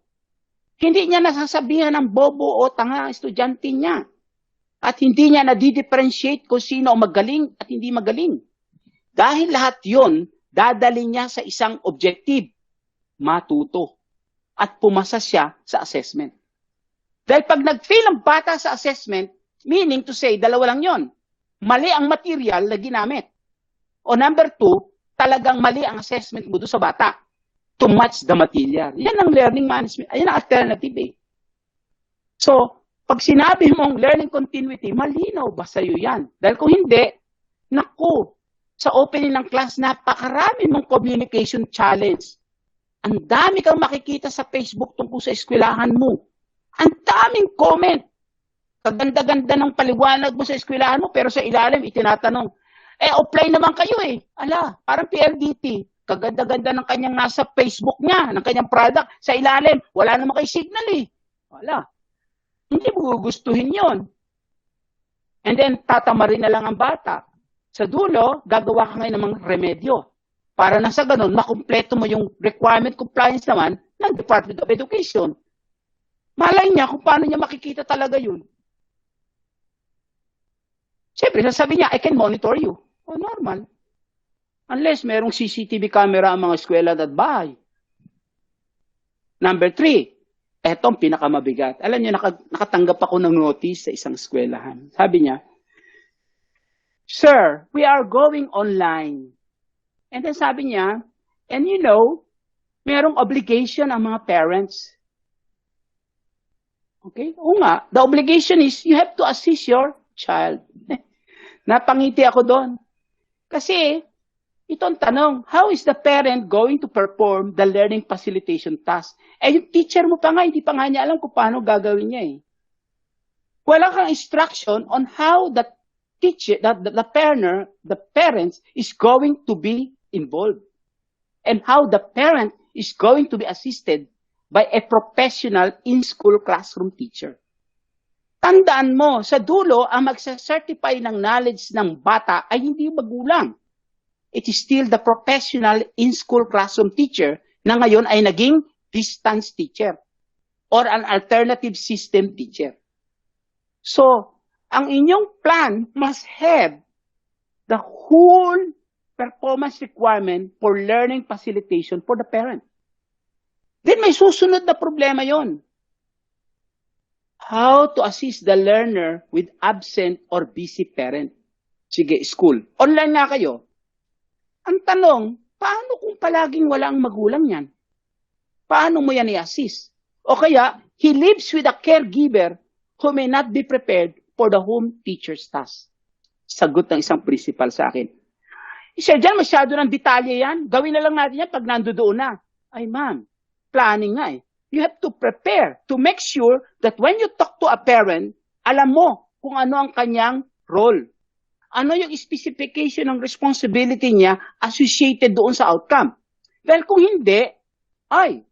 Hindi niya nasasabihan ng bobo o tanga ang estudyante niya. At hindi niya na-differentiate kung sino ang magaling at hindi magaling. Dahil lahat yon, dadali niya sa isang objective, matuto. At pumasa siya sa assessment. Dahil pag nag-fail ang bata sa assessment, meaning to say, dalawa lang yon. Mali ang material na ginamit. O number 2, talagang mali ang assessment mo doon sa bata to match the material. Yan ang learning management. Ayan ang alternative eh. So, pag sinabi mong learning continuity, malinaw ba sa'yo yan? Dahil kung hindi, naku, sa opening ng class, napakarami mong communication challenge. Ang dami kang makikita sa Facebook tungkol sa eskwelahan mo. Ang daming comment. Kaganda-ganda ng paliwanag mo sa eskwelahan mo, pero sa ilalim, itinatanong, offline naman kayo eh. Ala, parang PLDT. Kaganda-ganda ng kanyang nasa Facebook niya, ng kanyang product. Sa ilalim, wala naman kayo signal eh. Wala. Hindi mo gugustuhin yon. And then, tatamarin na lang ang bata. Sa dulo, gagawa ka ngayon ng mga remedyo. Para na sa ganun, makumpleto mo yung requirement compliance naman ng Department of Education. Malay niya kung paano niya makikita talaga yun. Siyempre, sasabi niya, I can monitor you. O, normal. Unless merong CCTV camera ang mga eskwela at bahay. Number 3, etong pinakamabigat. Alam niyo, nakatanggap ako ng notice sa isang eskwelahan. Sabi niya, Sir, we are going online. And then sabi niya, and you know, merong obligation ang mga parents. Okay? Oo nga. The obligation is you have to assist your child. Napangiti ako doon. Kasi, itong tanong, how is the parent going to perform the learning facilitation task? Yung teacher mo pa nga, hindi pa nga niya alam kung paano gagawin niya eh. Wala kang instruction on how the teacher, the parents is going to be involved. And how the parent is going to be assisted by a professional in-school classroom teacher. Tandaan mo, sa dulo, ang magsa-certify ng knowledge ng bata ay hindi magulang. It is still the professional in-school classroom teacher na ngayon ay naging distance teacher or an alternative system teacher. So, ang inyong plan must have the whole performance requirement for learning facilitation for the parent. Then may susunod na problema yon. How to assist the learner with absent or busy parent. Sige, school. Online na kayo. Ang tanong, paano kung palaging wala ang magulang yan? Paano mo yan i-assist? O kaya, he lives with a caregiver who may not be prepared for the home teacher's task. Sagot ng isang principal sa akin. Sir, dyan masyado ng detalye yan. Gawin na lang natin yan pag nandoon na. Ay ma'am, planning nga eh. You have to prepare to make sure that when you talk to a parent, alam mo kung ano ang kanyang role. Ano yung specification ng responsibility niya associated doon sa outcome. Dahil kung hindi, ay,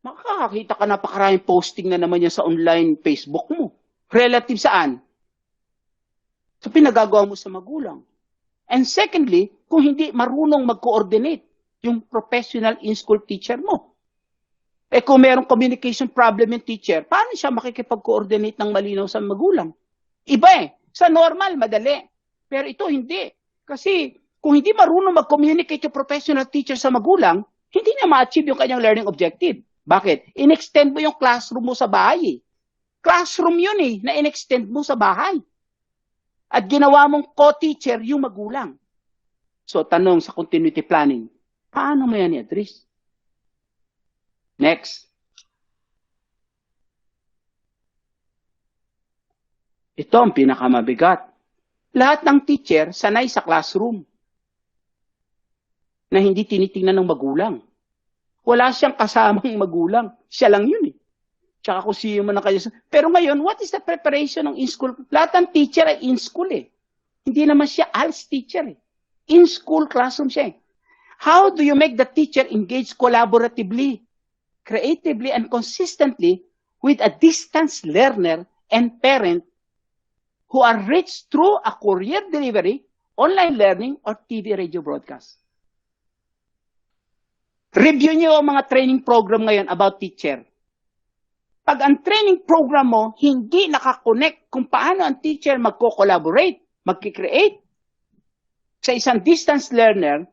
makakakita ka napakaraming posting na naman yan sa online Facebook mo. Relative saan? So pinagagawa mo sa magulang. And secondly, kung hindi marunong mag-coordinate yung professional in-school teacher mo. Kung mayroong communication problem yung teacher, paano siya makikipag-coordinate ng malinaw sa magulang? Iba eh. Sa normal, madali. Pero ito hindi. Kasi kung hindi marunong mag-communicate yung professional teacher sa magulang, hindi niya ma-achieve yung kanyang learning objective. Bakit? In-extend mo yung classroom mo sa bahay. Classroom yun na in-extend mo sa bahay. At ginawa mong co-teacher yung magulang. So, tanong sa continuity planning, paano mo yan i-address? Next. Ito ang pinakamabigat. Lahat ng teacher sanay sa classroom na hindi tinitingnan ng magulang. Wala siyang kasamang magulang. Siya lang yun Tsaka kung sino man kayo. Pero ngayon, what is the preparation ng in-school? Lahat ng teacher ay in-school Hindi naman siya ALS teacher In-school classroom siya How do you make the teacher engage collaboratively, creatively, and consistently with a distance learner and parent who are reached through a courier delivery, online learning, or TV radio broadcast? Review niyo ang mga training program ngayon about teacher. Pag ang training program mo, hindi nakakonect kung paano ang teacher magko-collaborate, magkikreate sa isang distance learner,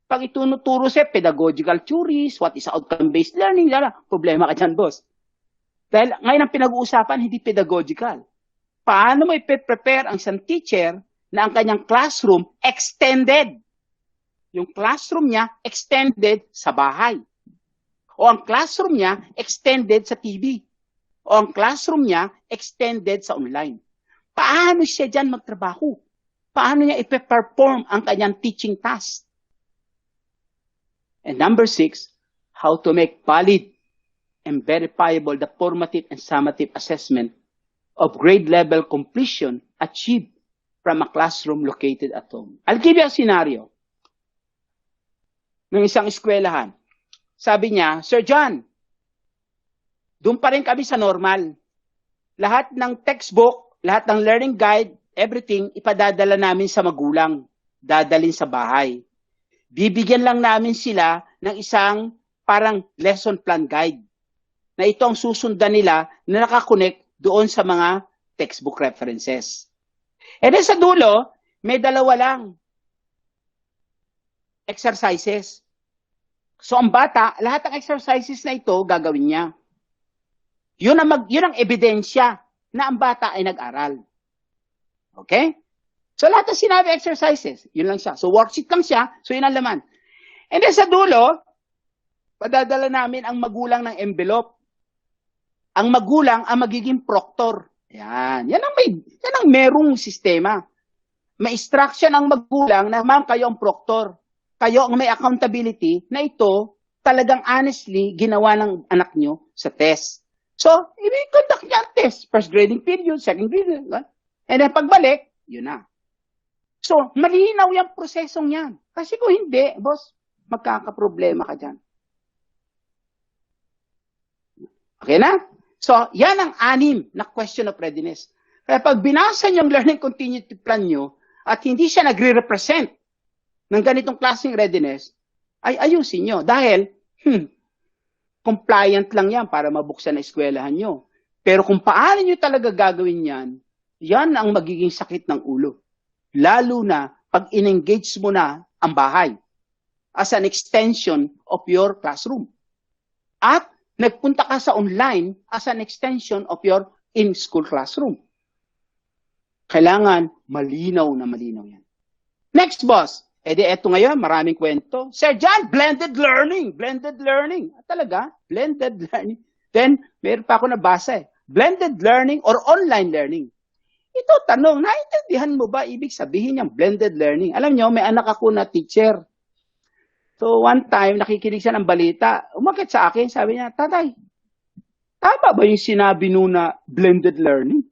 pag itunuturo sa pedagogical theories, what is outcome-based learning, problema ka dyan, boss. Dahil ngayon ang pinag-uusapan, hindi pedagogical. Paano mo i-prepare ang isang teacher na ang kanyang classroom extended? Yung classroom niya extended sa bahay. O ang classroom niya extended sa TV. O ang classroom niya extended sa online. Paano siya dyan magtrabaho? Paano niya ipe-perform ang kanyang teaching task? And number 6, how to make valid and verifiable the formative and summative assessment of grade level completion achieved from a classroom located at home. I'll give you a scenario ng isang eskwelahan. Sabi niya, Sir John, doon pa rin kami sa normal. Lahat ng textbook, lahat ng learning guide, everything, ipadadala namin sa magulang. Dadalin sa bahay. Bibigyan lang namin sila ng isang parang lesson plan guide na ito ang susundan nila na nakakonect doon sa mga textbook references. And then sa dulo, may dalawa lang exercises. So ang bata, lahat ng exercises na ito gagawin niya. Yun ang ebidensya na ang bata ay nag-aral. Okay? So lahat ng sinabi exercises, yun lang siya. So worksheet lang siya, so yun ang laman. And then sa dulo, padadala namin ang magulang ng envelope. Ang magulang ang magiging proctor. Yan ang merong sistema. May instruction ang magulang na, ma'am, kayo ang proctor. Kayo ang may accountability na ito talagang honestly ginawa ng anak nyo sa test. So, i-conduct niya ang test. First grading period, second grading. And then pagbalik, yun na. So, malinaw yung prosesong yan. Kasi kung hindi, boss, magkakaproblema ka dyan. Okay na? So, yan ang 6 na question of readiness. Kaya pag binasa niyo ang learning continuity plan nyo at hindi siya nagre-represent ng ganitong klaseng readiness, ay ayusin nyo. Dahil, compliant lang yan para mabuksan na eskwelahan nyo. Pero kung paano nyo talaga gagawin yan, yan ang magiging sakit ng ulo. Lalo na pag in-engage mo na ang bahay as an extension of your classroom. At nagpunta ka sa online as an extension of your in-school classroom. Kailangan malinaw na malinaw yan. Next, boss. Eto ngayon, maraming kwento. Sir John, blended learning. Blended learning. Talaga? Blended learning. Then, meron pa ako nabasa Blended learning or online learning. Ito, tanong, naiintindihan mo ba ibig sabihin niyang blended learning? Alam niyo, may anak ako na teacher. So, one time, nakikinig siya ng balita. Umakit sa akin, sabi niya, Tatay, tama ba yung sinabi na blended learning?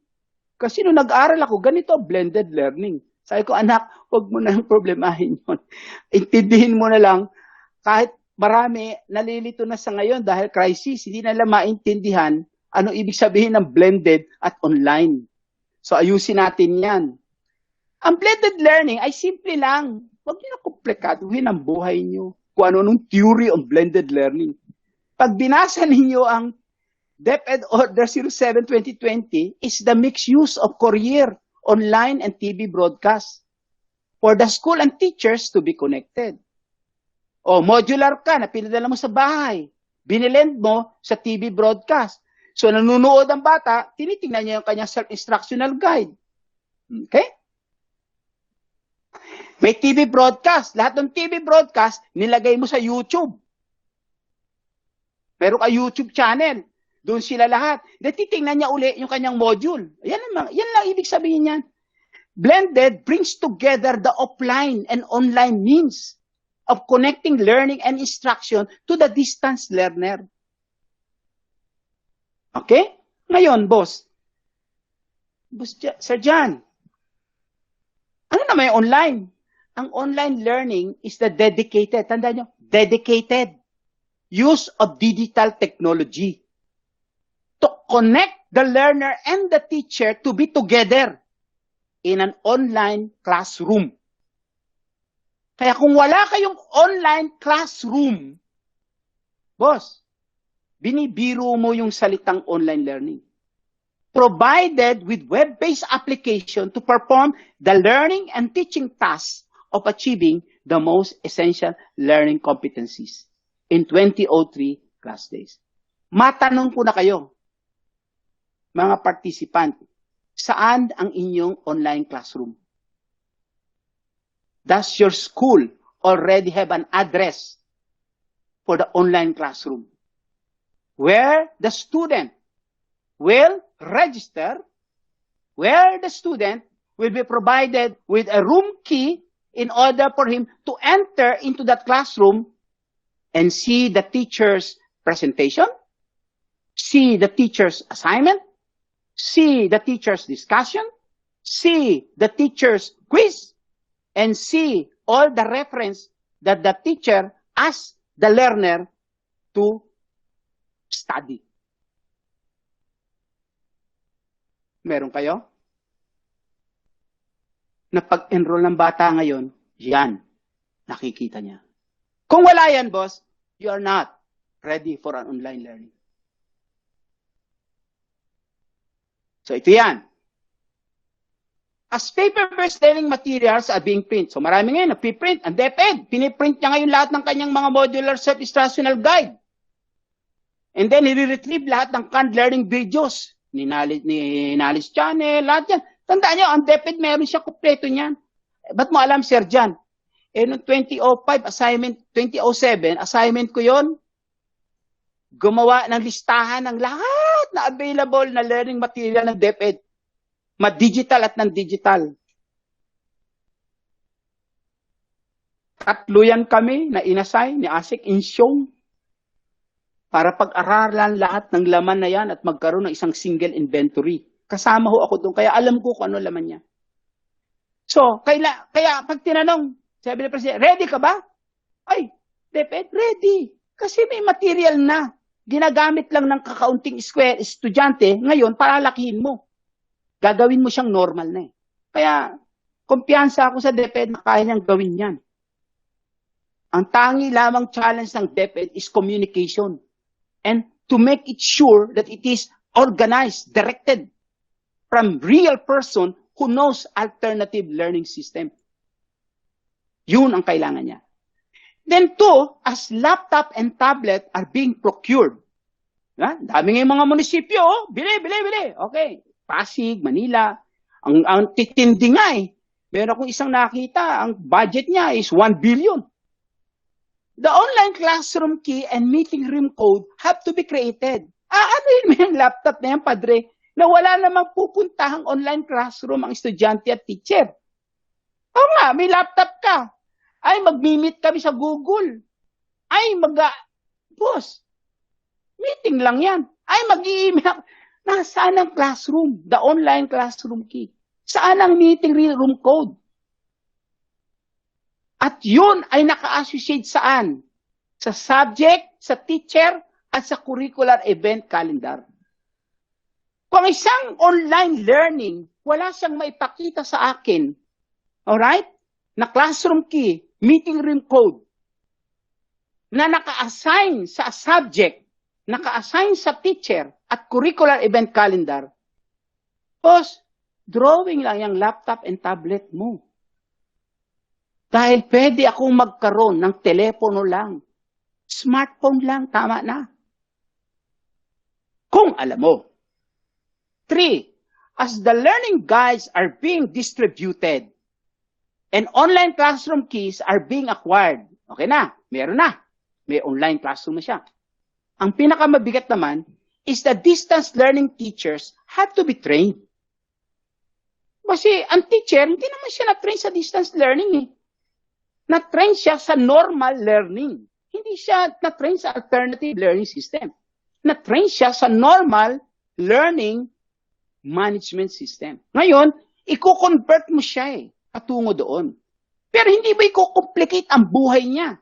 Kasi nung nag-aaral ako, ganito, blended learning. Sabi ko, anak, huwag mo na yung problemahin yun. Intindihin mo na lang, kahit marami, nalilito na sa ngayon dahil crisis, hindi nila maintindihan ano ibig sabihin ng blended at online. So, ayusin natin yan. Ang blended learning ay simple lang. Huwag niyo na komplikaduhin ang buhay niyo kung ano nung theory on blended learning. Pag binasa ninyo ang DepEd Order 07-2020 is the mixed use of courier online and TV broadcast for the school and teachers to be connected. O, modular ka na pinadala mo sa bahay. Binilend mo sa TV broadcast. So, nanonood ang bata, tinitingnan niya yung kanyang self-instructional guide. Okay? May TV broadcast. Lahat ng TV broadcast, nilagay mo sa YouTube. Meron ka YouTube channel. Doon sila lahat. Titingnan niya uli yung kanyang module. Yan lang ibig sabihin niyan. Blended brings together the offline and online means of connecting learning and instruction to the distance learner. Okay? Ngayon, boss. Sir John, ano naman yung online? Ang online learning is the dedicated, tandaan nyo, dedicated use of digital technology to connect the learner and the teacher to be together in an online classroom. Kaya kung wala kayong online classroom, boss, binibiro mo yung salitang online learning. Provided with web-based application to perform the learning and teaching tasks of achieving the most essential learning competencies in 2003 class days. Matanong ko na kayo, mga participant, saan ang inyong online classroom? Does your school already have an address for the online classroom where the student will register, where the student will be provided with a room key in order for him to enter into that classroom and see the teacher's presentation, see the teacher's assignment, see the teacher's discussion, see the teacher's quiz, and see all the reference that the teacher asks the learner to study. Meron kayo? Na pag-enroll ng bata ngayon, yan, nakikita niya. Kung wala yan, boss, you are not ready for an online learning. So ito yan. As paper-based learning materials are being print. So marami ngayon, napiprint. Ang DepEd, piniprint niya ngayon lahat ng kanyang mga modular self-instructional guide. And then, nire-retrieve lahat ng canned learning videos. Ni Knowledge Channel, lahat yan. Tandaan niyo, ang DepEd, meron siya kumpleto niyan. Ba't mo alam, Sir Jan? Noong 2005, assignment, 2007, assignment ko yon, gumawa ng listahan ng lahat na available na learning material ng DepEd. Ma-digital at non-digital. Tatlo yan kami na inassign ni Asik Insyong para pag-aralan lahat ng laman na yan at magkaroon ng isang single inventory. Kasama ho ako doon, kaya alam ko kung ano laman niya. So, kaya pag tinanong, sabi ni President, ready ka ba? Ay, DepEd, ready. Kasi may material na. Ginagamit lang ng kakaunting estudyante, ngayon, palalakihin mo. Gagawin mo siyang normal na eh. Kaya, kumpiyansa ako sa DepEd na kaya niyang gawin yan. Ang tangi lamang challenge ng DepEd is communication. And to make it sure that it is organized, directed from real person who knows alternative learning system. Yun ang kailangan niya. Then two, as laptop and tablet are being procured. Dami ngayong mga munisipyo, bili. Okay. Pasig, Manila, ang titindi nga eh. Meron akong isang nakita, ang budget niya is 1 billion. The online classroom key and meeting room code have to be created. Ano yun yung laptop na yan, padre? Na wala namang pupuntahang online classroom ang estudyante at teacher. Oo nga, may laptop ka. Ay, mag-meet kami sa Google. Ay, boss, meeting lang yan. Ay, mag-i-email. Nasaan ang classroom? The online classroom key. Saan ang meeting room code? At yun ay naka-associate saan? Sa subject, sa teacher, at sa curricular event calendar. Kung isang online learning, wala siyang maipakita sa akin, alright? Na classroom key, meeting room code, na naka-assign sa subject, naka-assign sa teacher, at curricular event calendar, boss, Drawing lang yung laptop and tablet mo. Dahil pwede akong magkaroon ng telepono lang. Smartphone lang, tama na. Kung alam mo. 3. As the learning guides are being distributed and online classroom keys are being acquired. Okay na, meron na. May online classroom na siya. Ang pinakamabigat naman is the distance learning teachers have to be trained. Kasi ang teacher, hindi naman siya na-train sa distance learning eh. Na-train siya sa normal learning. Hindi siya na-train sa alternative learning system. Na-train siya sa normal learning management system. Ngayon, i-convert mo siya eh, patungo doon. Pero hindi ba i-complicate ang buhay niya?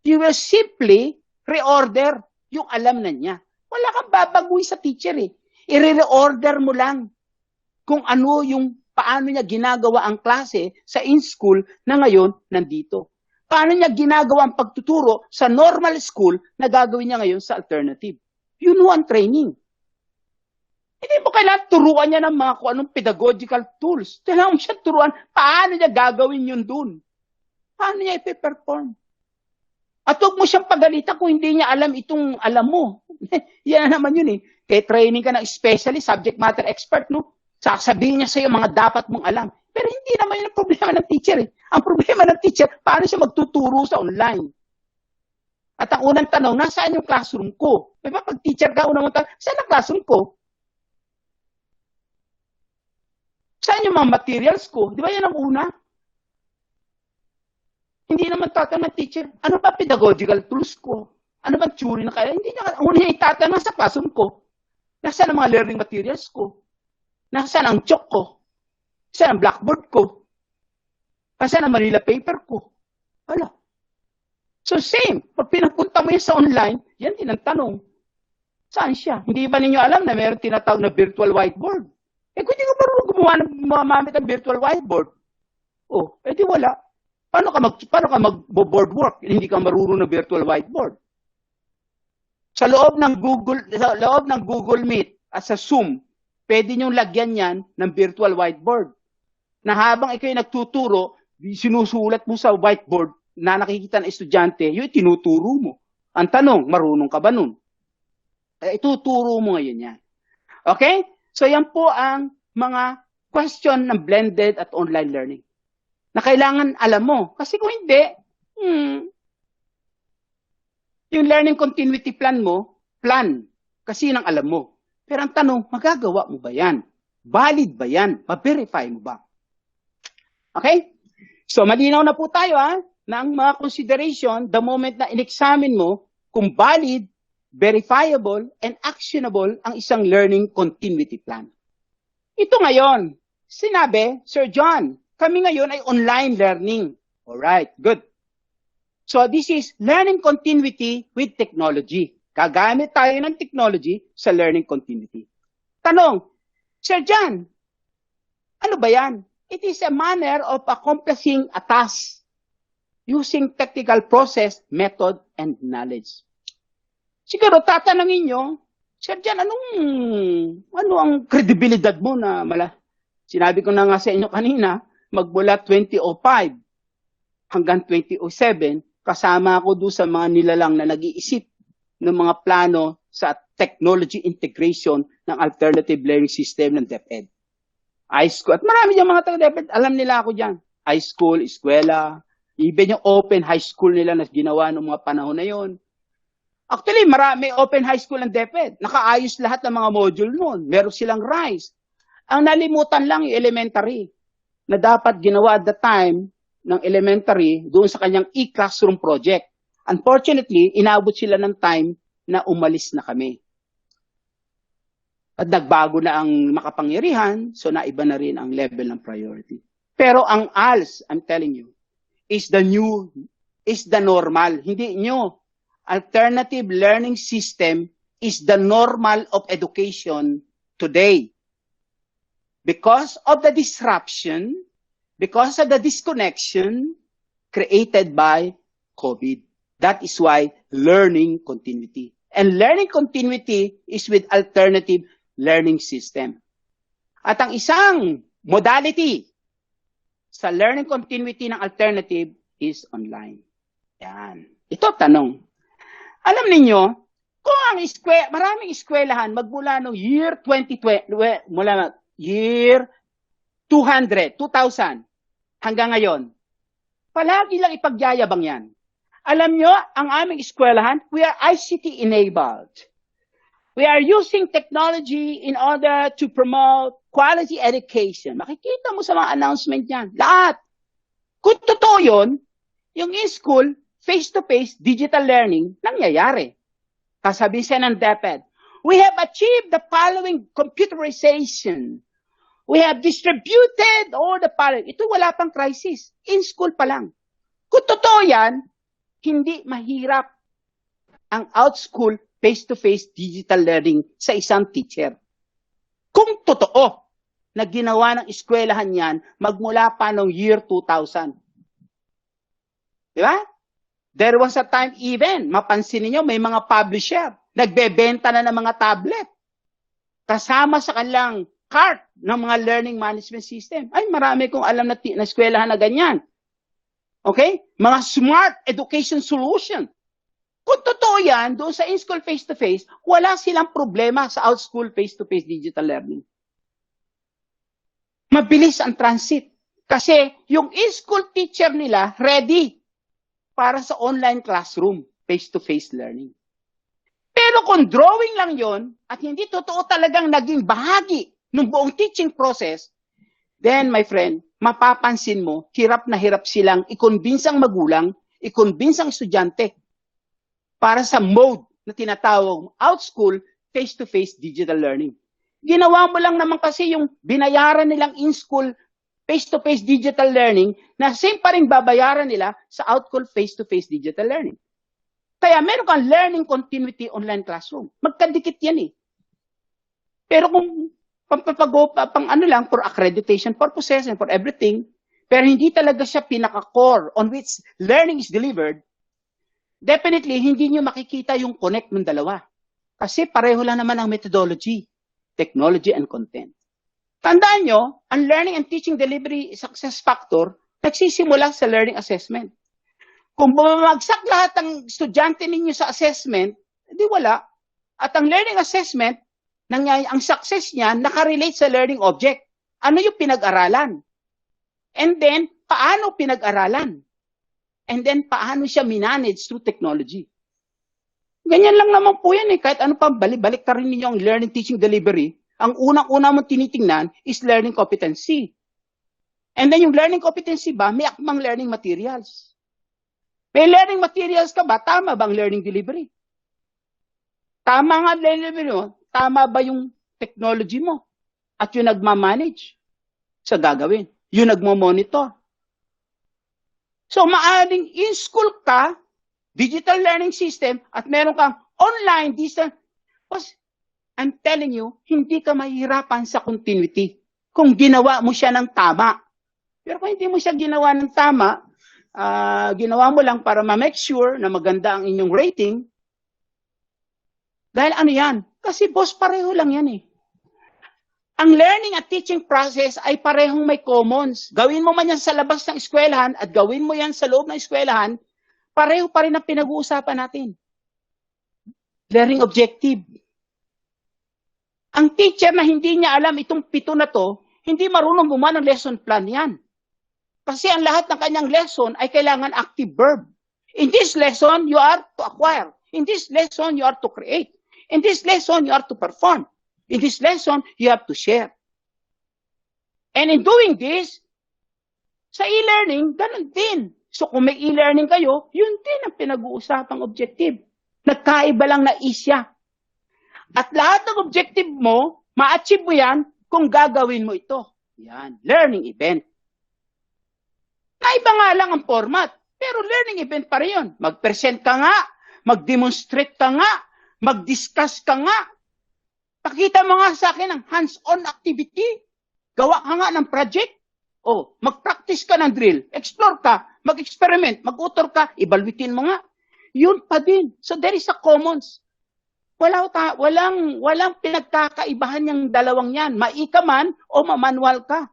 You will simply reorder yung alam na niya. Wala kang babaguhin sa teacher eh. I-reorder mo lang kung ano yung paano niya ginagawa ang klase sa in-school na ngayon nandito. Paano niya ginagawa ang pagtuturo sa normal school na gagawin niya ngayon sa alternative. Yun ang training. Hindi mo kailangan turuan niya ng mga kung anong pedagogical tools. Kailangan mo siya turuan paano niya gagawin yun dun. Paano niya ipe-perform. At huwag mo siyang pagalitan kung hindi niya alam itong alam mo. Yan naman yun eh. Kaya training ka ng specialist, subject matter expert, no? Sasabihin niya sa'yo mga dapat mong alam. Pero hindi naman yun ang problema ng teacher eh. Ang problema ng teacher, paano siya magtuturo sa online? At ang unang tanong, nasaan yung classroom ko? Diba, pag teacher ka, unang tanong, saan ang classroom ko? Saan yung mga materials ko? Di ba yan ang una? Hindi naman tatanong ng teacher, ano ba pedagogical tools ko? Ano ba theory na kaya? Hindi niya, una niya itatanong sa classroom ko. Nasaan ang mga learning materials ko? Nasaan ang chalk ko? Nasaan ang blackboard ko? Nasaan ang Manila paper ko? Wala. So same, pag pinapunta mo yan sa online, yan din ang tanong. Saan siya? Hindi ba ninyo alam na mayroon tinatawag na virtual whiteboard? Eh kung hindi ko marunong gumawa ng mamamit ng virtual whiteboard, oh, eh di wala. Paano ka mag-board work? Hindi ka marunong ng virtual whiteboard. Sa loob ng Google Meet at sa Zoom, pwede niyong lagyan yan ng virtual whiteboard. Na habang ikaw nagtuturo, sinusulat mo sa whiteboard na nakikita ng estudyante, yung tinuturo mo. Ang tanong, marunong ka ba nun? Ituturo mo ngayon yan. Okay? So yan po ang mga question ng blended at online learning. Na kailangan alam mo. Kasi kung hindi, yung learning continuity plan mo, kasi yun ang alam mo. Pero ang tanong, magagawa mo ba yan? Valid ba yan? Ma-verify mo ba? Okay? So malinaw na po tayo ng mga consideration the moment na in-examine mo kung valid, verifiable, and actionable ang isang learning continuity plan. Ito ngayon, sinabi, Sir John, kami ngayon ay online learning. Alright, good. So this is learning continuity with technology. Gagamit tayo ng technology sa learning continuity. Tanong, Sir John, ano ba yan? It is a manner of accomplishing a task using technical process, method, and knowledge. Siguro tatanungin nyo, Sir John, ano ang kredibilidad mo na sinabi ko na nga sa inyo kanina, magmula 2005 hanggang 2007, kasama ako doon sa mga nilalang na nag-iisip ng mga plano sa technology integration ng alternative learning system ng DepEd. iSchool, at marami yung mga taga-DepEd, alam nila ako dyan. iSchool, eskwela, even yung open high school nila na ginawa noong mga panahon na yon. Actually, marami open high school ng DepEd. Nakaayos lahat ng mga module noon. Meron silang RISE. Ang nalimutan lang yung elementary na dapat ginawa at the time ng elementary doon sa kanyang e-classroom project. Unfortunately, inabot sila ng time na umalis na kami. At nagbago na ang makapangyarihan, so naiba na rin ang level ng priority. Pero ang ALS, I'm telling you, is the normal. Hindi nyo. Alternative learning system is the normal of education today. Because of the disruption, because of the disconnection created by COVID. That is why learning continuity. And learning continuity is with alternative learning system. At ang isang modality sa learning continuity ng alternative is online. Yan. Ito tanong. Alam ninyo, kung ang maraming eskwelahan magmula noong year 2020, mula year 200, 2000, hanggang ngayon, palagi lang ipagyayabang yan. Alam nyo, ang aming eskwelahan, we are ICT enabled. We are using technology in order to promote quality education. Makikita mo sa mga announcement yan. Lahat. Kung totoo yun, yung in-school, face-to-face digital learning, nangyayari. Kasabi siya ng DepEd, we have achieved the following computerization. We have distributed all the following. Ito wala pang crisis. In-school pa lang. Kung totoo yan, hindi mahirap ang out-school face-to-face digital learning sa isang teacher. Kung totoo na ginawa ng eskwelahan yan magmula pa noong year 2000. Di ba? There was a time even, mapansin niyo may mga publisher, nagbebenta na ng mga tablet. Kasama sa kanilang cart ng mga learning management system. Ay, marami kong alam na eskwelahan na ganyan. Okay? Mga smart education solution. Kung totoo yan, doon sa in-school face-to-face, wala silang problema sa out-school face-to-face digital learning. Mabilis ang transit. Kasi yung in-school teacher nila, ready para sa online classroom, face-to-face learning. Pero kung drawing lang yon at hindi totoo talagang naging bahagi ng buong teaching process, then, my friend, mapapansin mo, hirap na hirap silang i-convince ang magulang, i-convince ang estudyante para sa mode na tinatawag out-school, face-to-face digital learning. Ginawa mo lang naman kasi yung binayaran nilang in-school, face-to-face digital learning na same pa rin babayaran nila sa out-school, face-to-face digital learning. Kaya meron kang learning continuity online classroom. Magkadikit yan eh. Pero kung pang ano lang, for accreditation purposes and for everything, pero hindi talaga siya pinaka-core on which learning is delivered, definitely, hindi nyo makikita yung connect ng dalawa. Kasi pareho lang naman ang methodology, technology, and content. Tandaan nyo, ang learning and teaching delivery success factor, nagsisimula sa learning assessment. Kung bumagsak lahat ng estudyante ninyo sa assessment, hindi wala. At ang learning assessment, ang success niya, nakarelate sa learning object. Ano yung pinag-aralan? And then, paano pinag-aralan? And then, paano siya minanage through technology? Ganyan lang naman po yan eh. Kahit ano pa, balik ka rin ninyo ang learning, teaching, delivery. Ang unang-una mong tinitingnan is learning competency. And then, yung learning competency ba, may akmang learning materials. May learning materials ka ba? Tama bang learning delivery? Tama nga learning delivery mo? Tama ba yung technology mo? At yung nagmamanage sa gagawin? Yung nagmo-monitor? So, maaring in-school ka, digital learning system, at meron kang online distance. I'm telling you, hindi ka mahirapan sa continuity kung ginawa mo siya ng tama. Pero kung hindi mo siya ginawa ng tama, ginawa mo lang para ma-make sure na maganda ang inyong rating, dahil ano yan? Kasi boss, pareho lang yan eh. Ang learning at teaching process ay parehong may commons. Gawin mo man yan sa labas ng eskwelahan at gawin mo yan sa loob ng eskwelahan, pareho pa rin ang pinag-uusapan natin. Learning objective. Ang teacher na hindi niya alam itong 7 na to, hindi marunong gumawa ng lesson plan yan. Kasi ang lahat ng kanyang lesson ay kailangan active verb. In this lesson, you are to acquire. In this lesson, you are to create. In this lesson, you are to perform. In this lesson, you have to share. And in doing this, sa e-learning, ganun din. So kung may e-learning kayo, yun din ang pinag-uusapang objective. Nagkaiba lang na isya. At lahat ng objective mo, ma-achieve mo yan kung gagawin mo ito. Yan, learning event. Naiba nga lang ang format, pero learning event pa rin yun. Mag-present ka nga, mag-demonstrate ka nga, mag-discuss ka nga. Pakita mo nga sa akin ang hands-on activity. Gawa ka nga ng project. O, mag-practice ka ng drill. Explore ka, mag-experiment, mag-utor ka, evaluatein mo nga. Yun pa din. So there is a commons. Walang pinagkakaibahan yung dalawang yan. Maika man o mamanual ka.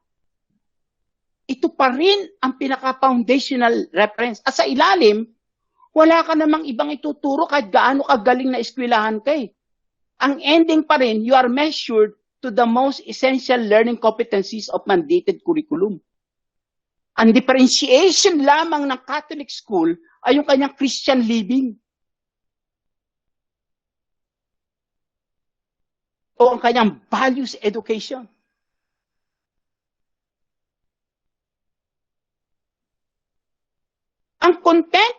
ito pa rin ang pinaka-foundational reference. At sa ilalim, wala ka namang ibang ituturo kahit gaano kagaling na eskwelahan ka eh. Ang ending pa rin, you are measured to the most essential learning competencies of mandated curriculum. Ang differentiation lamang ng Catholic school ay yung kanyang Christian living. O ang kanyang values education. Ang content,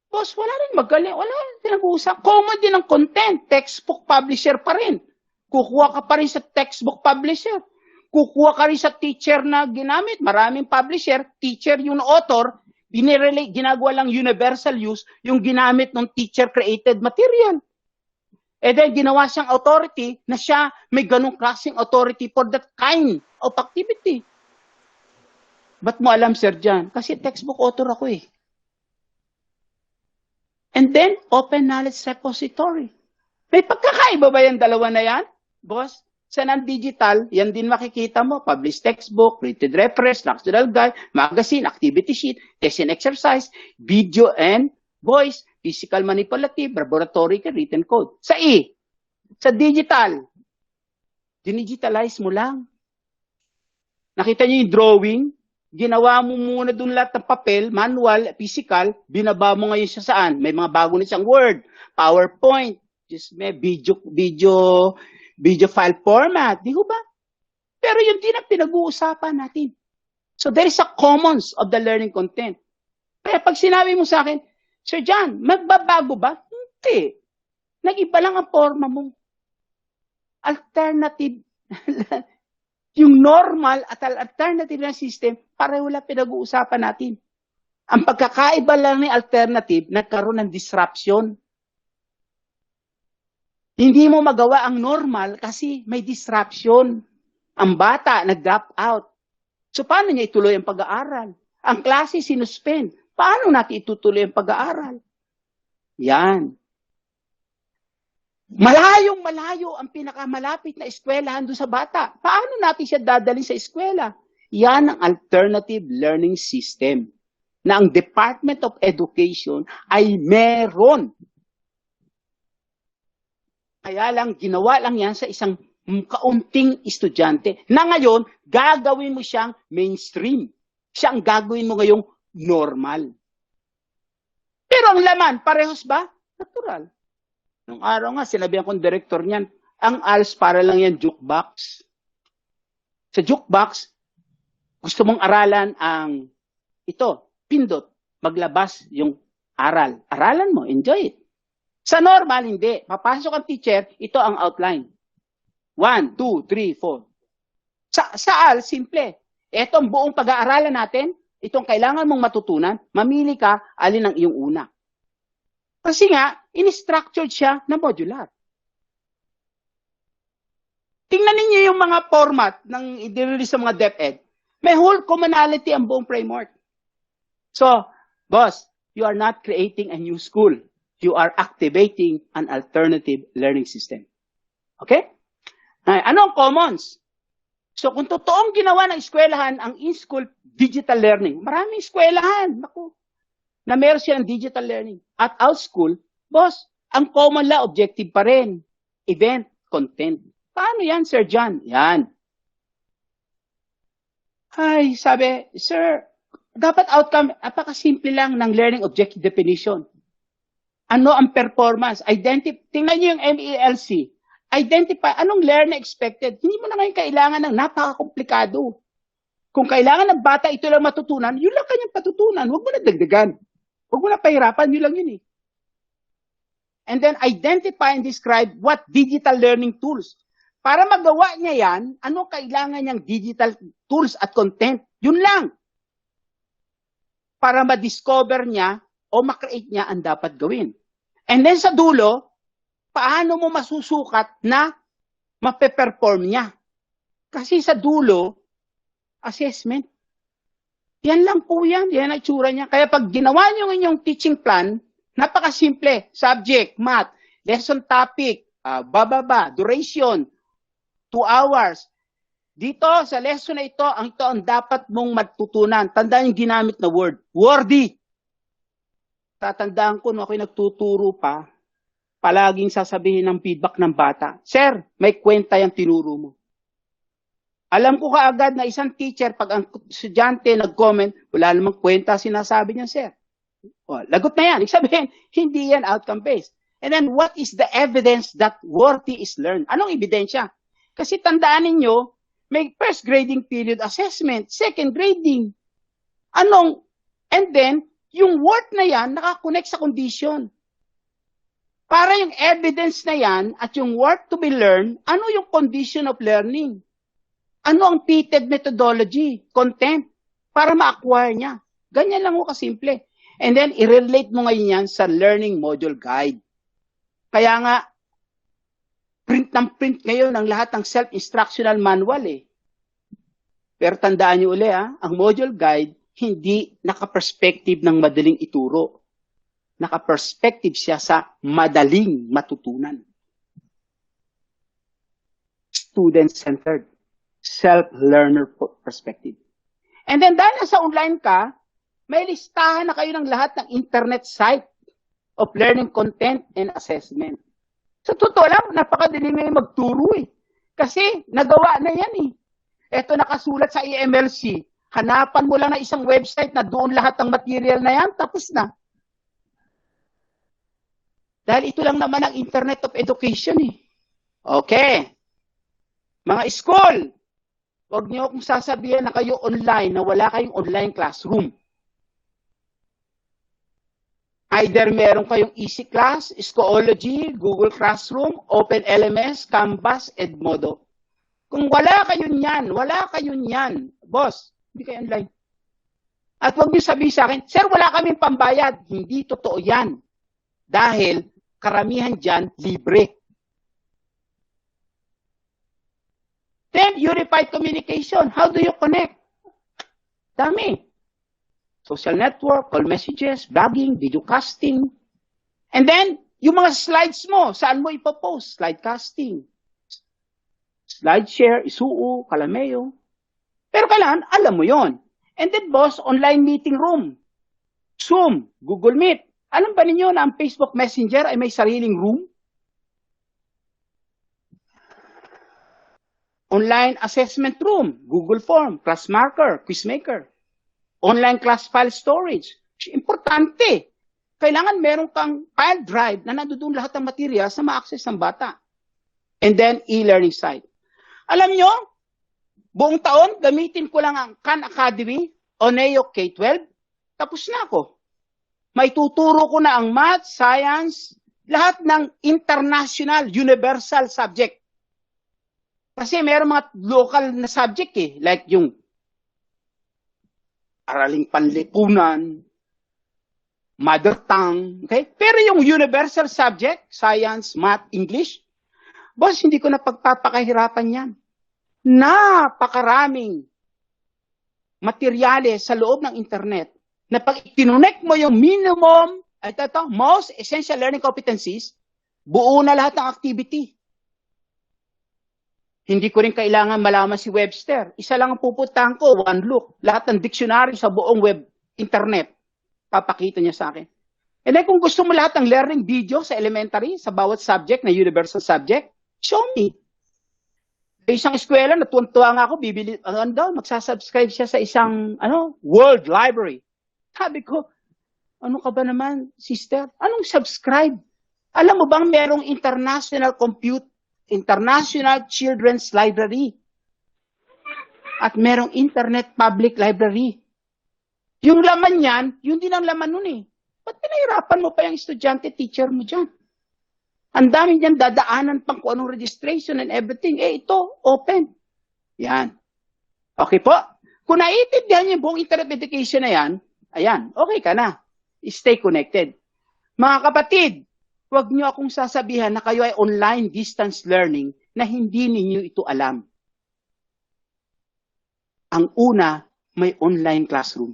boss, wala rin magaling. Wala rin pinag-uusap. Common din ang content. Textbook publisher pa rin. Kukuha ka pa rin sa textbook publisher. Kukuha ka rin sa teacher na ginamit. Maraming publisher, teacher yung author, ginagawa lang universal use yung ginamit ng teacher-created material. And then, ginawa siyang authority na siya may ganong klaseng authority for that kind of activity. Ba't mo alam, Sir John? Kasi textbook author ako eh. And then, open knowledge repository. May pagkakaiba ba yung dalawa na yan? Boss, sa non-digital, yan din makikita mo. Published textbook, printed reference, structural guide, magazine, activity sheet, test and exercise, video and voice, physical manipulative, laboratory, written code. Sa sa digital, dinigitalize mo lang. Nakita niyo yung drawing? Ginawa mo muna dun lahat ng papel, manual, physical, binaba mo ngayon siya saan? May mga bago na siyang Word, PowerPoint, just may video file format, di ba? Pero yun din ang pinag-uusapan natin. So there is a commons of the learning content. Kaya pag sinabi mo sa akin, Sir John, magbabago ba? Hindi. Nag-iba lang ang forma mo. Alternative. Yung normal at alternative na system, pareho lang pinag-uusapan natin. Ang pagkakaiba lang ni alternative, nagkaroon ng disruption. Hindi mo magawa ang normal kasi may disruption. Ang bata nag-drop out. So paano niya ituloy ang pag-aaral? Ang klase sinuspend. Paano natin itutuloy ang pag-aaral? Yan. Malayong-malayo ang pinakamalapit na eskwelahan doon sa bata. Paano natin siya dadalhin sa eskwela? Yan ang alternative learning system na ang Department of Education ay meron. Kaya lang, ginawa lang yan sa isang kaunting estudyante na ngayon, gagawin mo siyang mainstream. Siya ang gagawin mo ngayong normal. Pero ang laman, parehos ba? Natural. Nung araw nga, sinabihan kong director niyan, ang ALS para lang yan jukebox. Sa jukebox, gusto mong aralan ang ito, pindot, maglabas yung aral. Aralan mo, enjoy it. Sa normal, hindi. Papasok ang teacher, ito ang outline. 1, 2, 3, 4. Sa ALS, simple. Ito ang buong pag-aaralan natin, itong kailangan mong matutunan, mamili ka, alin ang iyong una. Kasi nga, in-structured siya na modular. Tingnan ninyo yung mga format ng i-release sa mga DepEd. May whole commonality ang buong framework. So, boss, you are not creating a new school. You are activating an alternative learning system. Okay? Ano ang commons? So, kung totoong ginawa ng eskwelahan ang in-school digital learning, maraming eskwelahan, na meron silang digital learning. At out-school, boss, ang common law objective pa rin. Event, content. Paano yan, Sir John? Yan. Ay, sabi, sir, dapat outcome, apakasimple lang ng learning objective definition. Ano ang performance? Tingnan niyo yung MELC. Identify, anong learner expected? Hindi mo na ngayon kailangan ng napakakomplikado. Kung kailangan ng bata ito lang matutunan, yun lang kanyang patutunan. Huwag mo na dagdagan. Huwag mo na pahirapan, yun lang yun eh. And then identify and describe what digital learning tools. Para magawa niya yan, ano kailangan niyang digital tools at content? Yun lang. Para ma-discover niya o ma-create niya ang dapat gawin. And then sa dulo, paano mo masusukat na mape-perform niya? Kasi sa dulo, assessment. Yan lang po yan. Yan ang itsura niya. Kaya pag ginawa niyo ng inyong teaching plan, napakasimple. Subject, math, lesson topic, bababa, duration, 2 hours. Dito, sa lesson na ito ang dapat mong matutunan. Tandaan yung ginamit na word. Wordy. Tatandaan ko nung ako'y nagtuturo pa, palaging sasabihin ng feedback ng bata, Sir, may kwenta yung tinuro mo. Alam ko kaagad na isang teacher, pag ang estudyante nag-comment, wala namang kwenta sinasabi niya, Sir. O, lagot na yan. Ibig sabihin, hindi yan outcome-based. And then, what is the evidence that worthy is learned? Anong ebidensya? Kasi tandaan ninyo, may first grading period assessment, second grading. And then, yung worth na yan, nakakonect sa condition. Para yung evidence na yan at yung worth to be learned, ano yung condition of learning? Ano ang PTED methodology, content, para ma-acquire niya. Ganyan lang mo kasimple. And then, i-relate mo ngayon yan sa learning module guide. Kaya nga, print ng print ngayon ang lahat ng self-instructional manual eh. Pero tandaan niyo uli ang module guide, hindi naka-perspective ng madaling ituro. Naka-perspective siya sa madaling matutunan. Student-centered. Self-learner perspective. And then dahil nasa online ka, may listahan na kayo ng lahat ng internet site of learning content and assessment. Sa totoo lang, napakadali ngayon magturo eh. Kasi nagawa na yan eh. Ito nakasulat sa EMLC. Hanapan mo lang na isang website na doon lahat ng material na yan, tapos na. Dahil ito lang naman ang Internet of Education eh. Okay. Mga school, huwag niyo akong sasabihin na kayo online, na wala kayong online classroom. Either meron kayong Easy Class, Schoology, Google Classroom, OpenLMS, Canvas, Edmodo. Kung wala kayo niyan, boss, hindi kayo online. At huwag niyo sabihin sa akin, Sir, wala kaming pambayad. Hindi totoo yan. Dahil karamihan dyan, libre. Then, unified communication. How do you connect? Dami. Social network, call messages, blogging, video casting. And then, yung mga slides mo, saan mo ipopost? Slide casting. Slide share, Isuo, Kalameo. Pero kailangan, alam mo yon. And then, boss, online meeting room. Zoom, Google Meet. Alam ba ninyo na ang Facebook Messenger ay may sariling room? Online assessment room, Google Form, Classmarker, Quizmaker. Online class file storage. Importante. Kailangan meron kang file drive na nandoon lahat ng materials na ma-access ng bata. And then, e-learning site. Alam nyo, buong taon, gamitin ko lang ang Khan Academy, Oneo K-12, tapos na ako. May tuturo ko na ang math, science, lahat ng international, universal subject. Kasi mayroong mga local na subject eh, like yung araling panlipunan, mother tongue, okay? Pero yung universal subject, science, math, English, boss, hindi ko na pagpapakahirapan yan. Napakaraming materyales sa loob ng internet na pag tinunect mo yung minimum, most essential learning competencies, buo na lahat ng activity. Hindi ko rin kailangan malaman si Webster. Isa lang ang pupuntahan ko, one look. Lahat ng dictionary sa buong web, internet, papakita niya sa akin. And then kung gusto mo lahat ng learning video sa elementary, sa bawat subject na universal subject, show me. Isang eskwela, natuwa nga ako, magsasubscribe siya sa isang World Library. Sabi ko, ano ka ba naman, sister? Anong subscribe? Alam mo bang merong International Children's Library at merong Internet Public Library. Yung laman yan, yun din ang laman nun eh. Ba't pinahirapan mo pa yung estudyante, teacher mo dyan? Ang dami dyan dadaanan pang kung anong registration and everything. Ito, open. Yan. Okay po? Kung naiintindihan niyo yung buong internet education na yan, ayan, okay ka na. Stay connected. Mga kapatid, huwag niyo akong sasabihan na kayo ay online distance learning na hindi ninyo ito alam. Ang una, may online classroom.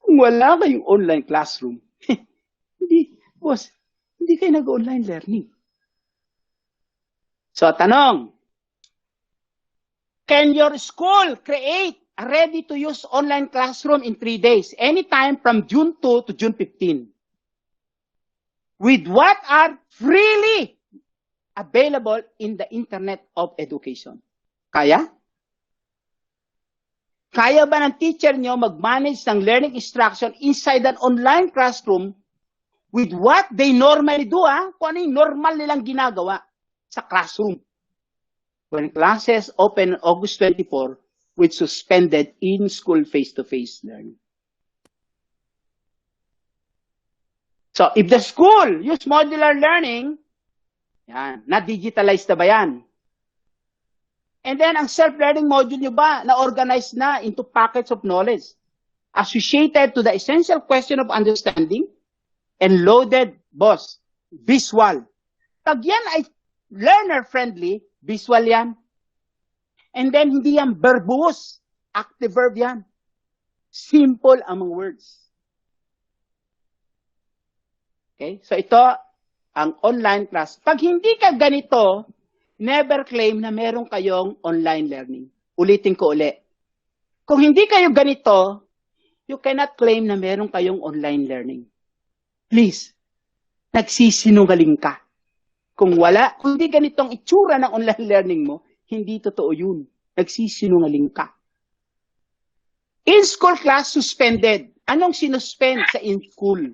Kung wala kayong online classroom, hindi kayo nag-online learning. So, tanong, Can your school create a ready-to-use online classroom in 3 days, anytime from June 2 to June 15, with what are freely available in the Internet of Education? Kaya? Kaya ba ng teacher nyo mag-manage ng learning instruction inside an online classroom with what they normally do, kung ano yung normal nilang ginagawa sa classroom? When classes opened on August 24, with suspended in-school face-to-face learning. So, if the school use modular learning, yan, na-digitalize na ba yan? And then, ang self-learning module nyo ba, na-organize na into packets of knowledge associated to the essential question of understanding and loaded, boss, visual. Pag yan ay learner-friendly, visual yan. And then, hindi yan verbose. Active verb yan. Simple among words. Okay? So, ito, ang online class. Pag hindi ka ganito, never claim na meron kayong online learning. Ulitin ko uli. Kung hindi kayo ganito, you cannot claim na meron kayong online learning. Please, nagsisinungaling ka. Kung hindi ganitong itsura ng online learning mo, hindi totoo yun. Nagsisinungaling ka. In-school class suspended. Anong sinuspend sa in-school?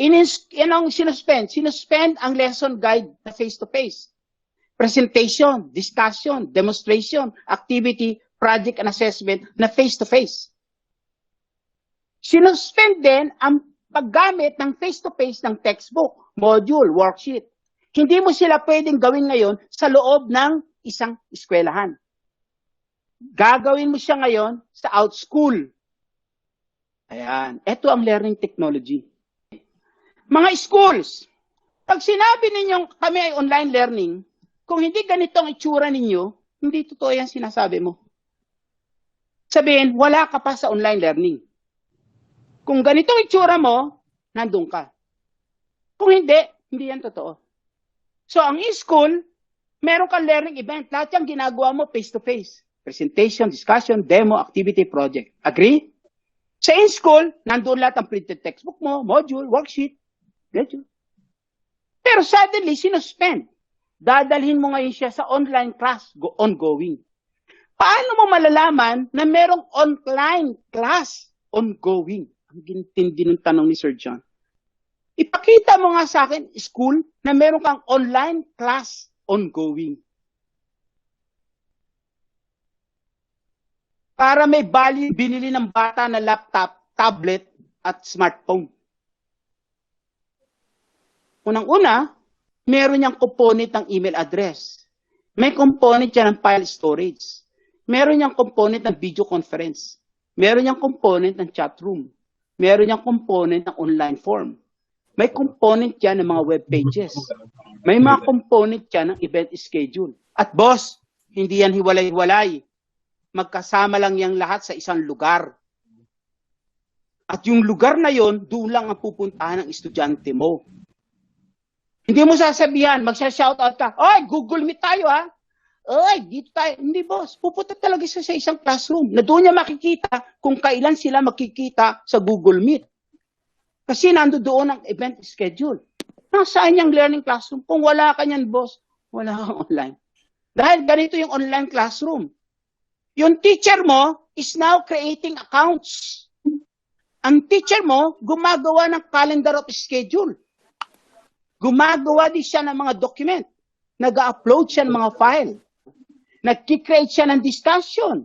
Anong sinuspend? Sinuspend ang lesson guide na face-to-face. Presentation, discussion, demonstration, activity, project and assessment na face-to-face. Sinuspend din ang paggamit ng face-to-face ng textbook, module, worksheet. Hindi mo sila pwedeng gawin ngayon sa loob ng isang eskwelahan. Gagawin mo siya ngayon sa out-school. Ayan. Ito ang learning technology. Mga schools, pag sinabi ninyong kami ay online learning, kung hindi ganito ang itsura ninyo, hindi totoo yan sinasabi mo. Sabihin, wala ka pa sa online learning. Kung ganito ang itsura mo, nandun ka. Kung hindi, hindi yan totoo. So, ang e-school, meron kang learning event. Lahat yung ginagawa mo face-to-face. Presentation, discussion, demo, activity, project. Agree? Sa in-school, nandun lahat ang printed textbook mo, module, worksheet, lecture. Pero suddenly, sinuspend. Dadalhin mo ngayon siya sa online class, ongoing. Paano mo malalaman na merong online class ongoing? Ang ginitindi ng tanong ni Sir John. Ipakita mo nga sa akin, school, na meron kang online class ongoing. Para may binili ng bata na laptop, tablet, at smartphone. Unang-una, meron niyang component ng email address. May component yan ng file storage. Meron niyang component ng video conference. Meron niyang component ng chat room. Meron niyang component ng online form. May component yan ng mga web pages. May mga component yan ng event schedule. At boss, hindi yan hiwalay-hiwalay. Magkasama lang yan lahat sa isang lugar. At yung lugar na yon, doon lang ang pupuntahan ng estudyante mo. Hindi mo sasabihan, magsha-shoutout ka, oy, Google Meet tayo ha. Oy, dito tayo. Hindi boss, pupunta talaga siya sa isang classroom na doon niya makikita kung kailan sila makikita sa Google Meet. Kasi nando doon ang event schedule. Nasaan yung learning classroom? Kung wala ka niyan, boss, wala kang online. Dahil ganito yung online classroom. Yung teacher mo is now creating accounts. Ang teacher mo, gumagawa ng calendar of schedule. Gumagawa din siya ng mga document. Nag-upload siya ng mga file. Nag-create siya ng discussion.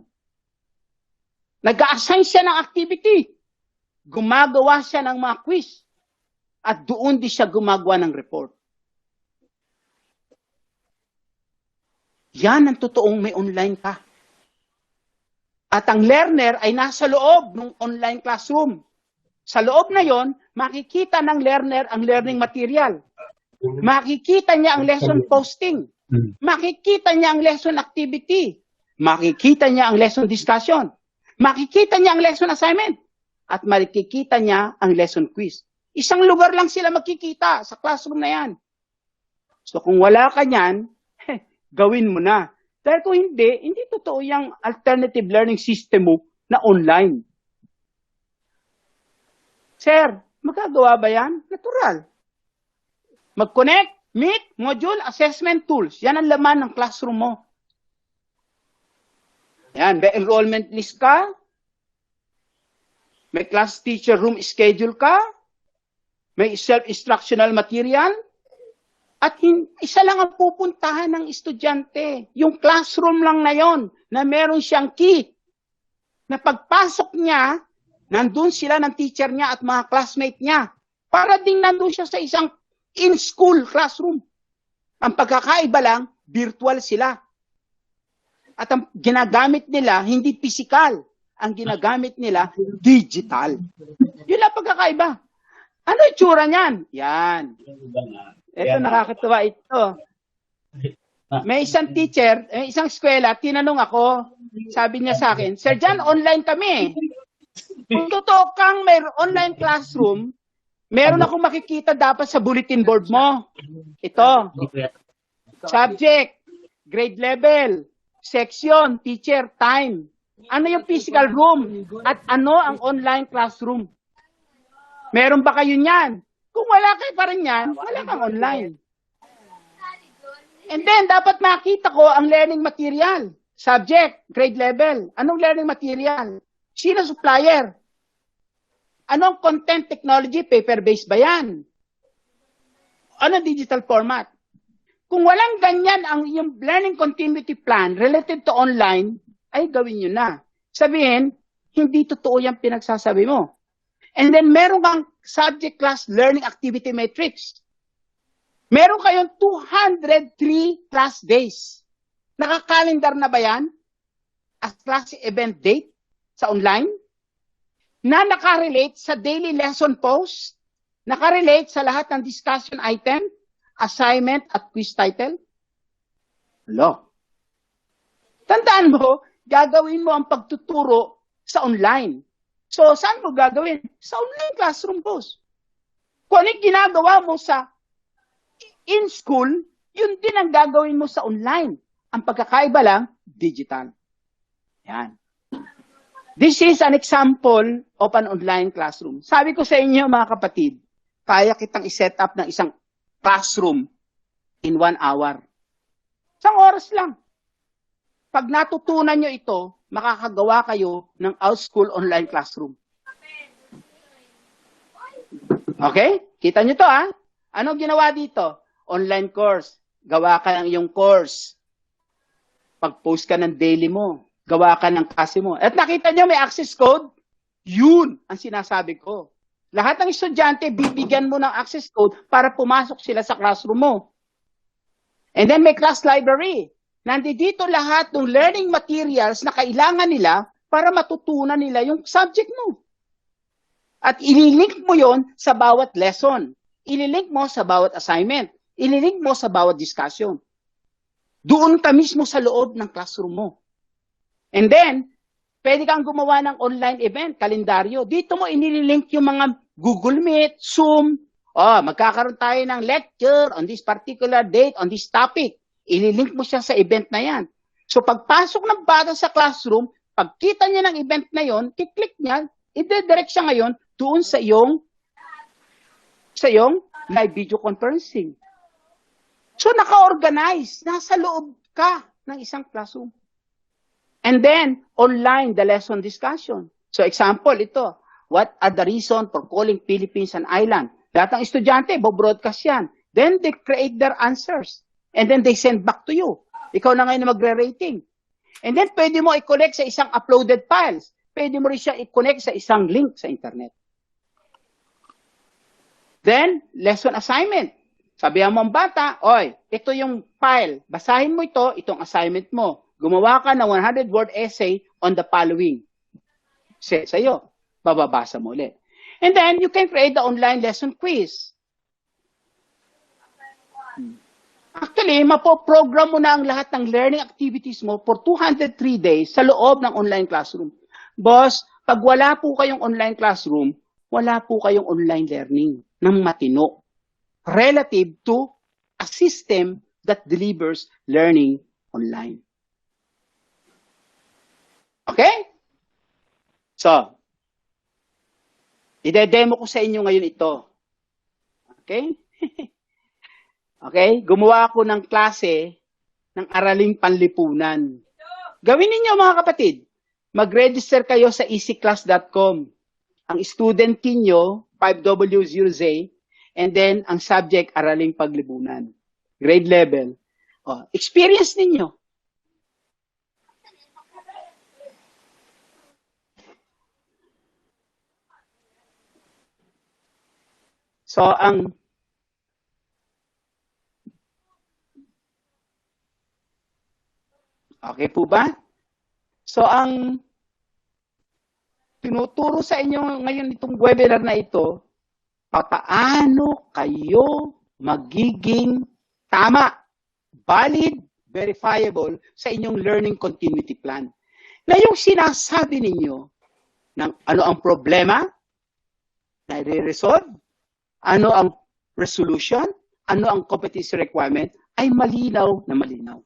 Nag-assign siya ng activity. Gumagawa siya ng mga quiz. At doon din siya gumagawa ng report. Yan ang totoong may online ka. At ang learner ay nasa loob ng online classroom. Sa loob na yon, makikita ng learner ang learning material. Makikita niya ang lesson posting. Makikita niya ang lesson activity. Makikita niya ang lesson discussion. Makikita niya ang lesson assignment. At makikita niya ang lesson quiz. Isang lugar lang sila makikita sa classroom na yan. So kung wala ka niyan, gawin mo na. Dahil kung hindi totoo yung alternative learning system mo na online. Sir, magagawa ba yan? Natural. Mag-connect, meet, module, assessment tools. Yan ang laman ng classroom mo. Yan, may enrollment list ka. May class teacher room schedule ka. May self-instructional material. At isa lang ang pupuntahan ng estudyante. Yung classroom lang na yon na meron siyang key. Na pagpasok niya, nandun sila ng teacher niya at mga classmate niya. Para ding nandun siya sa isang in-school classroom. Ang pagkakaiba lang, virtual sila. At ang ginagamit nila, hindi physical. Ang ginagamit nila, digital. Yun ang pagkakaiba. Ano yung tsura niyan? Yan. Ito, nakakatuwa ito. May isang teacher, isang eskwela, tinanong ako, sabi niya sa akin, Sir John, online kami. Kung totoo kang may online classroom, meron akong makikita dapat sa bulletin board mo. Ito. Subject, grade level, section, teacher, time. Ano yung physical room? At ano ang online classroom? Meron ba kayo niyan? Kung wala kayo pa rin yan, wala kang online. And then, dapat makita ko ang learning material. Subject, grade level. Anong learning material? Sino supplier? Anong content technology? Paper-based ba yan? Anong digital format? Kung walang ganyan ang yung learning continuity plan related to online, ay gawin nyo na. Sabihin, hindi totoo yung pinagsasabi mo. And then, meron kang subject class learning activity matrix. Meron kayong 203 class days. Nakakalendar na ba yan? As class event date sa online? Na nakarelate sa daily lesson post? Nakarelate sa lahat ng discussion item, assignment at quiz title? Hello. Tandaan mo, gagawin mo ang pagtuturo sa online. So, saan mo gagawin? Sa online classroom post. Kung ano yung ginagawa mo sa in-school, yun din ang gagawin mo sa online. Ang pagkakaiba lang, digital. Yan. This is an example of an online classroom. Sabi ko sa inyo, mga kapatid, kaya kitang i-set up ng isang classroom in 1 hour. Isang oras lang. Pag natutunan nyo ito, makakagawa kayo ng out-school online classroom. Okay? Kita nyo to, ha? Anong ginawa dito? Online course. Gawa ka ng iyong course. Pag-post ka ng daily mo. Gawa ka ng klase mo. At nakita nyo may access code? Yun ang sinasabi ko. Lahat ng estudyante, bibigyan mo ng access code para pumasok sila sa classroom mo. And then may class library. Nandito lahat ng learning materials na kailangan nila para matutunan nila yung subject mo. At ililink mo yon sa bawat lesson. Ililink mo sa bawat assignment. Ililink mo sa bawat discussion. Doon ka mismo sa loob ng classroom mo. And then, pwede kang gumawa ng online event, kalendaryo. Dito mo inililink yung mga Google Meet, Zoom. Magkakaroon tayo ng lecture on this particular date, on this topic. Ililink mo siya sa event na yan. So pagpasok ng bata sa classroom, pagkita niya ng event na yon, kiklik niya, i-direct siya ngayon doon sa iyong live video conferencing. So naka-organize, nasa loob ka ng isang classroom. And then, online, the lesson discussion. So example, ito, what are the reason for calling Philippines an island? Lahat ng estudyante, bo-broadcast yan. Then they create their answers. And then they send back to you. Ikaw na ngayon na magre-rating. And then pwede mo i-connect sa isang uploaded files. Pwede mo rin siya i-connect sa isang link sa internet. Then, lesson assignment. Sabihan mo ang bata, oy, ito yung file. Basahin mo ito, itong assignment mo. Gumawa ka ng 100-word essay on the following. Sa'yo, bababasa mo ulit. And then, you can create the online lesson quiz. Actually, mapoprogram mo na ang lahat ng learning activities mo for 203 days sa loob ng online classroom. Boss, pag wala po kayong online classroom, wala po kayong online learning ng matino relative to a system that delivers learning online. Okay? So, ide-demo ko sa inyo ngayon ito. Okay? Okay? Gumawa ako ng klase ng araling panlipunan. Gawin ninyo mga kapatid. Mag-register kayo sa easyclass.com. Ang student key nyo, 5W0Z, and then ang subject, araling paglipunan. Grade level. Oh, experience ninyo. So, okay po ba? So, ang tinuturo sa inyo ngayon itong webinar na ito, paano kayo magiging tama, valid, verifiable sa inyong learning continuity plan. Na yung sinasabi ninyo ng ano ang problema na i-resolve, ano ang resolution, ano ang competency requirement, ay malinaw na malinaw.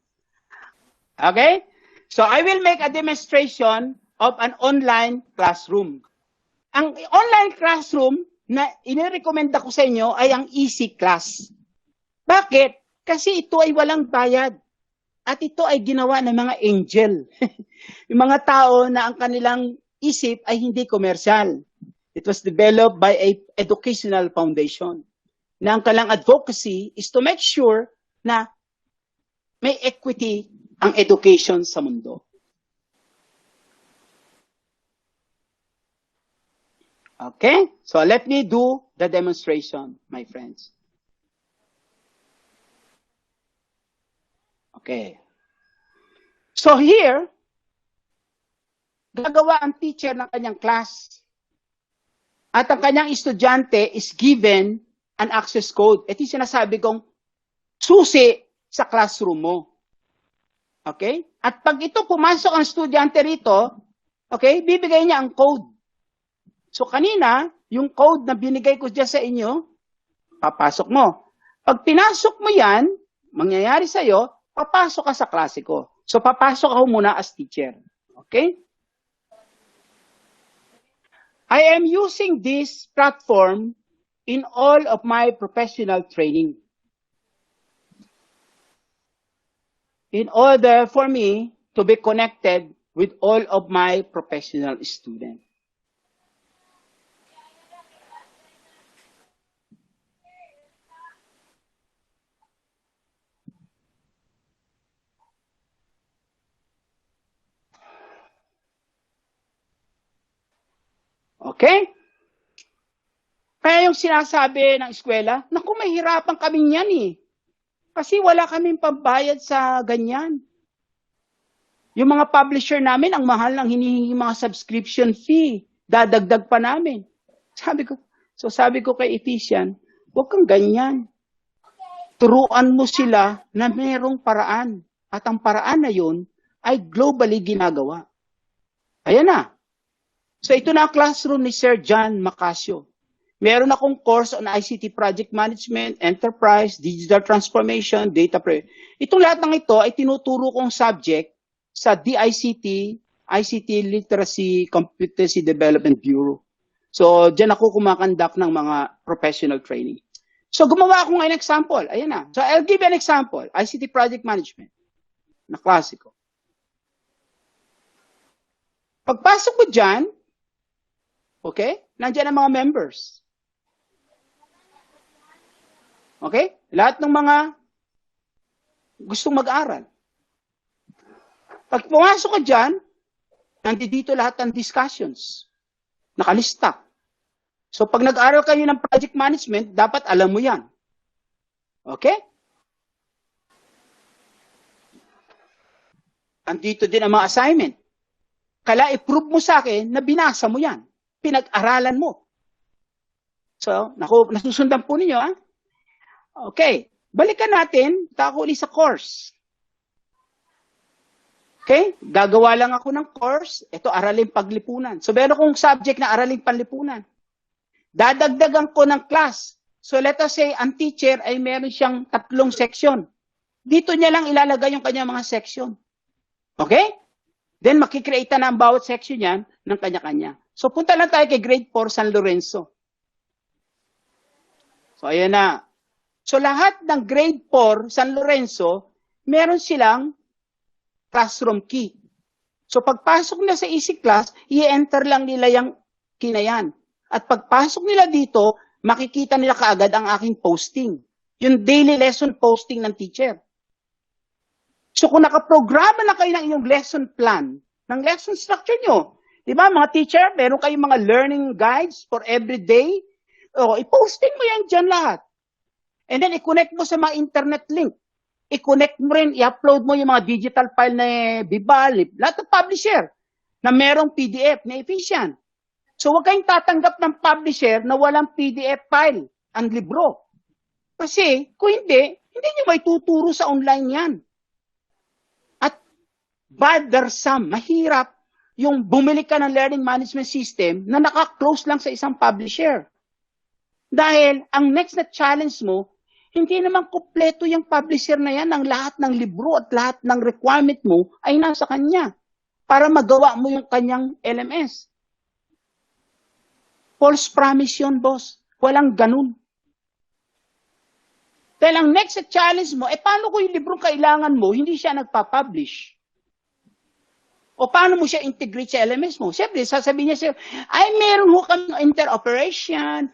Okay? So, I will make a demonstration of an online classroom. Ang online classroom na inirekomenda ko sa inyo ay ang Easy Class. Bakit? Kasi ito ay walang bayad. At ito ay ginawa ng mga angel. Yung mga tao na ang kanilang isip ay hindi komersyal. It was developed by a educational foundation. Na ang kanilang advocacy is to make sure na may equity ang education sa mundo. Okay? So let me do the demonstration, my friends. Okay. So here, gagawa ang teacher ng kanyang class. At ang kanyang estudyante is given an access code. Ito yung sinasabi kong susi sa classroom mo. Okay? At pag ito pumasok ang estudyante rito, okay, bibigay niya ang code. So kanina, yung code na binigay ko dyan sa inyo, papasok mo. Pag pinasok mo yan, mangyayari sa'yo, papasok ka sa klase ko. So papasok ako muna as teacher. Okay? I am using this platform in all of my professional training. In order for me to be connected with all of my professional students. Okay? Kaya yung sinasabi ng eskwela, naku, may hirapan kami niyan eh. Kasi wala kaming pambayad sa ganyan. Yung mga publisher namin, ang mahal ng hinihingi mga subscription fee. Dadagdag pa namin. Sabi ko kay Ephesian, huwag kang ganyan. Turuan mo sila na mayroong paraan. At ang paraan na yun ay globally ginagawa. Ayan na. So ito na ang classroom ni Sir John Macasio. Meron akong course on ICT project management, enterprise, digital transformation, data pre. Itong lahat ng ito ay tinuturo kong subject sa DICT, ICT Literacy Competency Development Bureau. So diyan ako kumakandak ng mga professional training. So gumawa ako ngayon example. Ayan na. So I'll give you an example. ICT project management na klasiko. Pagpasok ko dyan, okay? Nandiyan ang mga members. Okay? Lahat ng mga gustong mag-aral. Pag pumasok ka dyan, nandito lahat ng discussions. Nakalista. So pag nag-aral kayo ng project management, dapat alam mo yan. Okay? Nandito din ang mga assignment. Kala i-prove mo sa akin na binasa mo yan. Pinag-aralan mo. So, nasusundan po ninyo, ha? Okay. Balikan natin, tako ulit sa course. Okay? Gagawa lang ako ng course. Ito, araling paglipunan. So, meron kong subject na araling panlipunan. Dadagdagan ko ng class. So, let us say, ang teacher ay meron siyang 3 section. Dito niya lang ilalagay yung kanyang mga section. Okay? Then makikreate na ang bawat section yan ng kanya-kanya. So punta lang tayo kay grade 4 San Lorenzo. So ayan na. So lahat ng grade 4 San Lorenzo, meron silang classroom key. So pagpasok nila sa easy class, i-enter lang nila yung key na yan. At pagpasok nila dito, makikita nila kaagad ang aking posting. Yung daily lesson posting ng teacher. So kung nakaprograma na kayo ng inyong lesson plan, ng lesson structure nyo, di ba mga teacher, meron kayong mga learning guides for every day, o i-posting mo yan dyan lahat. And then i-connect mo sa mga internet link. I-connect mo rin, i-upload mo yung mga digital file na Bibal, lahat ng publisher na merong PDF na efficient. So huwag kayong tatanggap ng publisher na walang PDF file, ang libro. Kasi kung hindi nyo may tuturo sa online yan. Bothersome, mahirap yung bumili ka ng learning management system na naka-close lang sa isang publisher. Dahil ang next na challenge mo, hindi naman kumpleto yung publisher na yan, ang lahat ng libro at lahat ng requirement mo ay nasa kanya para magawa mo yung kanyang LMS. False promise yun, boss. Walang ganun. Dahil ang next na challenge mo, paano kung yung librong kailangan mo, hindi siya nagpa-publish? O paano mo siya integrate sa LMS mo? Siyempre, sasabihin niya sa'yo, ay meron ho kami interoperation,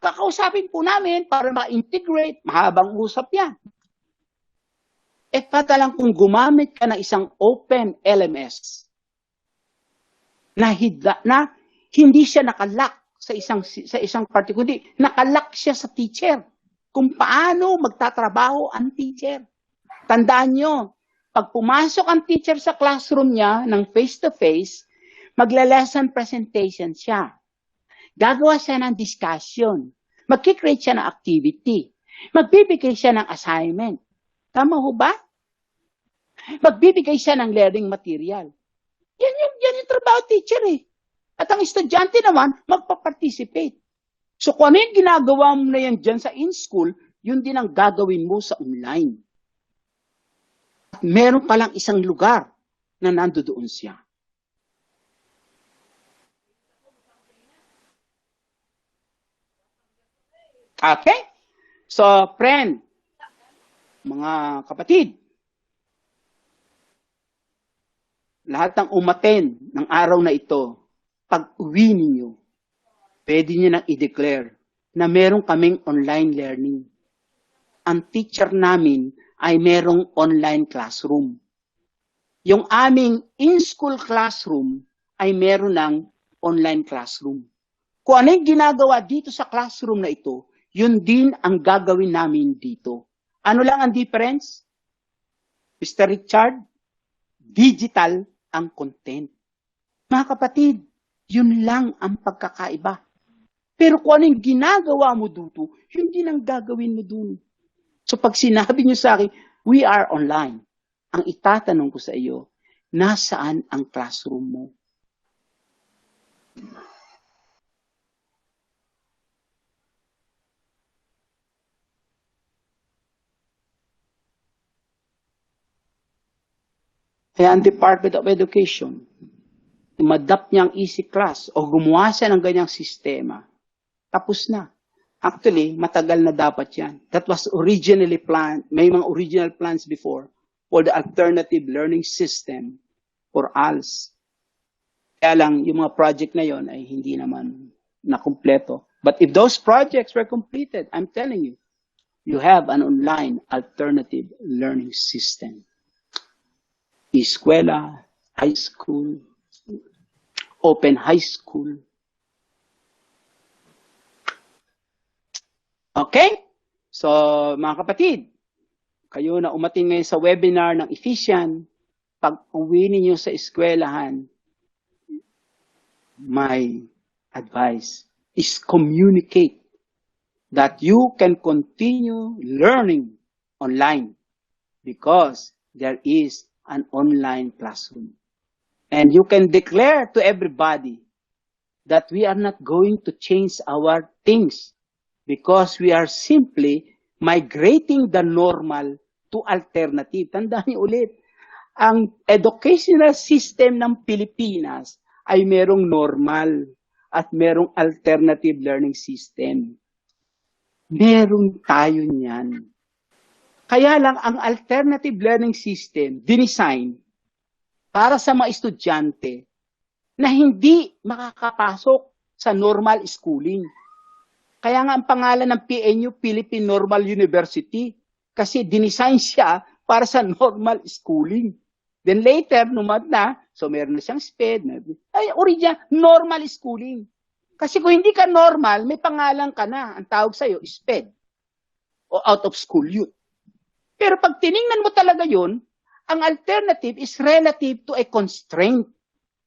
kakausapin po namin para ma-integrate, mahabang usap yan. Patalang kung gumamit ka ng isang open LMS na hindi siya nakalock sa isang particular, kundi nakalock siya sa teacher kung paano magtatrabaho ang teacher. Tandaan nyo, pag pumasok ang teacher sa classroom niya ng face-to-face, magla-lesson presentation siya. Gagawa siya ng discussion. Mag-create siya ng activity. Magbibigay siya ng assignment. Tama ho ba? Magbibigay siya ng learning material. Yan yung trabaho teacher eh. At ang estudyante naman, magpa-participate. So kung ano yung ginagawa mo na yan dyan sa in-school, yun din ang gagawin mo sa online. Meron palang isang lugar na nandoon siya. Okay? So, friend, mga kapatid, lahat ng umaten ng araw na ito, pag uwi ninyo, pwede nyo nang i-declare na meron kaming online learning. Ang teacher namin ay merong online classroom. Yung aming in-school classroom ay meron ng online classroom. Kung ano yung ginagawa dito sa classroom na ito, yun din ang gagawin namin dito. Ano lang ang difference? Mr. Richard, digital ang content. Mga kapatid, yun lang ang pagkakaiba. Pero kung ano yung ginagawa mo dito, yun din ang gagawin mo dun. So pag sinabi niyo sa akin, we are online, ang itatanong ko sa iyo, nasaan ang classroom mo? Kaya ang Department of Education, umadapt niya ang easy class o gumawa siya ng ganyang sistema, tapos na. Actually, matagal na dapat yan. That was originally planned. May mga original plans before for the alternative learning system for ALS. Kaya lang, yung mga project na yon ay hindi naman nakumpleto. But if those projects were completed, I'm telling you, you have an online alternative learning system. Eskwela, high school, open high school. Okay? So, mga kapatid, kayo na umating ngayon sa webinar ng Efficient, pag uwi ninyo sa eskwelahan, my advice is communicate that you can continue learning online because there is an online classroom. And you can declare to everybody that we are not going to change our things because we are simply migrating the normal to alternative. Tandaan niyo ulit, ang educational system ng Pilipinas ay merong normal at merong alternative learning system. Meron tayo niyan. Kaya lang ang alternative learning system, dinesign para sa mga estudyante na hindi makakapasok sa normal schooling. Kaya nga ang pangalan ng PNU, Philippine Normal University, kasi dinesign siya para sa normal schooling. Then later, numad na, so meron na siyang SPED, original, normal schooling. Kasi kung hindi ka normal, may pangalan ka na. Ang tawag sa'yo, SPED. O out of school youth. Pero pag tiningnan mo talaga yun, ang alternative is relative to a constraint.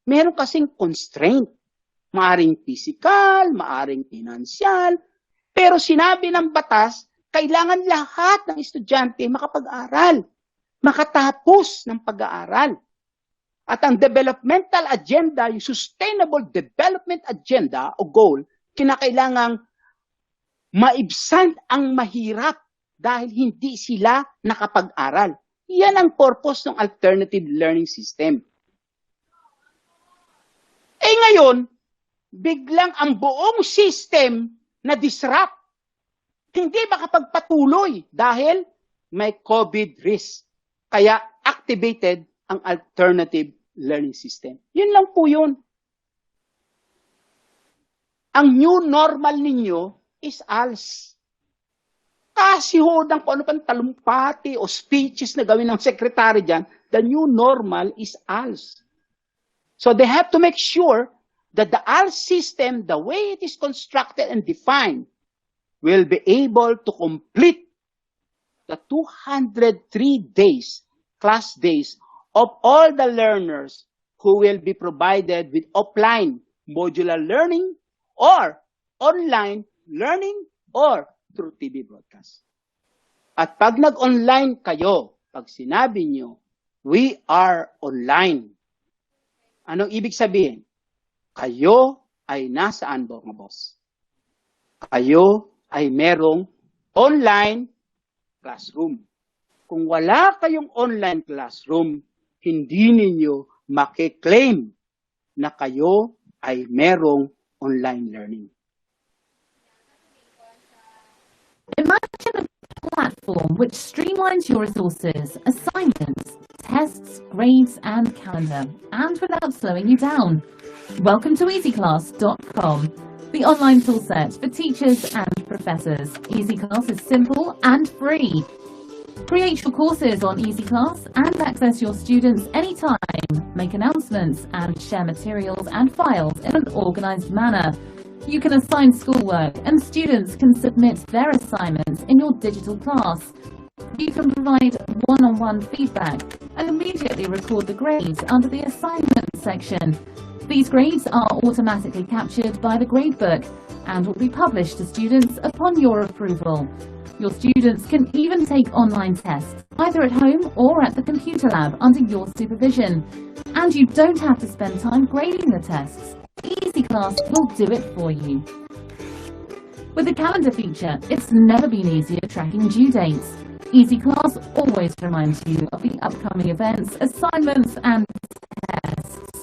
Meron kasing constraint. Maaring physical, maaring financial. Pero sinabi ng batas, kailangan lahat ng estudyante makapag-aral. Makatapos ng pag-aaral. At ang developmental agenda, yung sustainable development agenda o goal, kinakailangang maibsan ang mahirap dahil hindi sila nakapag-aral. Yan ang purpose ng alternative learning system. Eh ngayon, biglang ang buong system na disrupt. Hindi makapagpatuloy dahil may COVID risk. Kaya activated ang alternative learning system. Yun lang po yun. Ang new normal ninyo is ALS. Kasi hodang kung ano pang talumpati o speeches na gawin ng secretary dyan, the new normal is ALS. So they have to make sure that the ALS system, the way it is constructed and defined, will be able to complete the 203 days, class days, of all the learners who will be provided with offline modular learning or online learning or through TV broadcast. At pag nag-online kayo, pag sinabi nyo, we are online, anong ibig sabihin? Kayo ay nasaan ba, mga boss? Kayo ay merong online classroom. Kung wala kayong online classroom, hindi ninyo makiklaim na kayo ay merong online learning. Imagine a platform which streamlines your resources, assignments, tests, grades, and calendar, and without slowing you down. Welcome to EasyClass.com, the online toolset for teachers and professors. EasyClass is simple and free. Create your courses on EasyClass and access your students anytime. Make announcements and share materials and files in an organized manner. You can assign schoolwork and students can submit their assignments in your digital class. You can provide one-on-one feedback and immediately record the grades under the assignment section. These grades are automatically captured by the gradebook and will be published to students upon your approval. Your students can even take online tests, either at home or at the computer lab under your supervision. And you don't have to spend time grading the tests. EasyClass will do it for you. With the calendar feature, it's never been easier tracking due dates. EasyClass always reminds you of the upcoming events, assignments, and tests.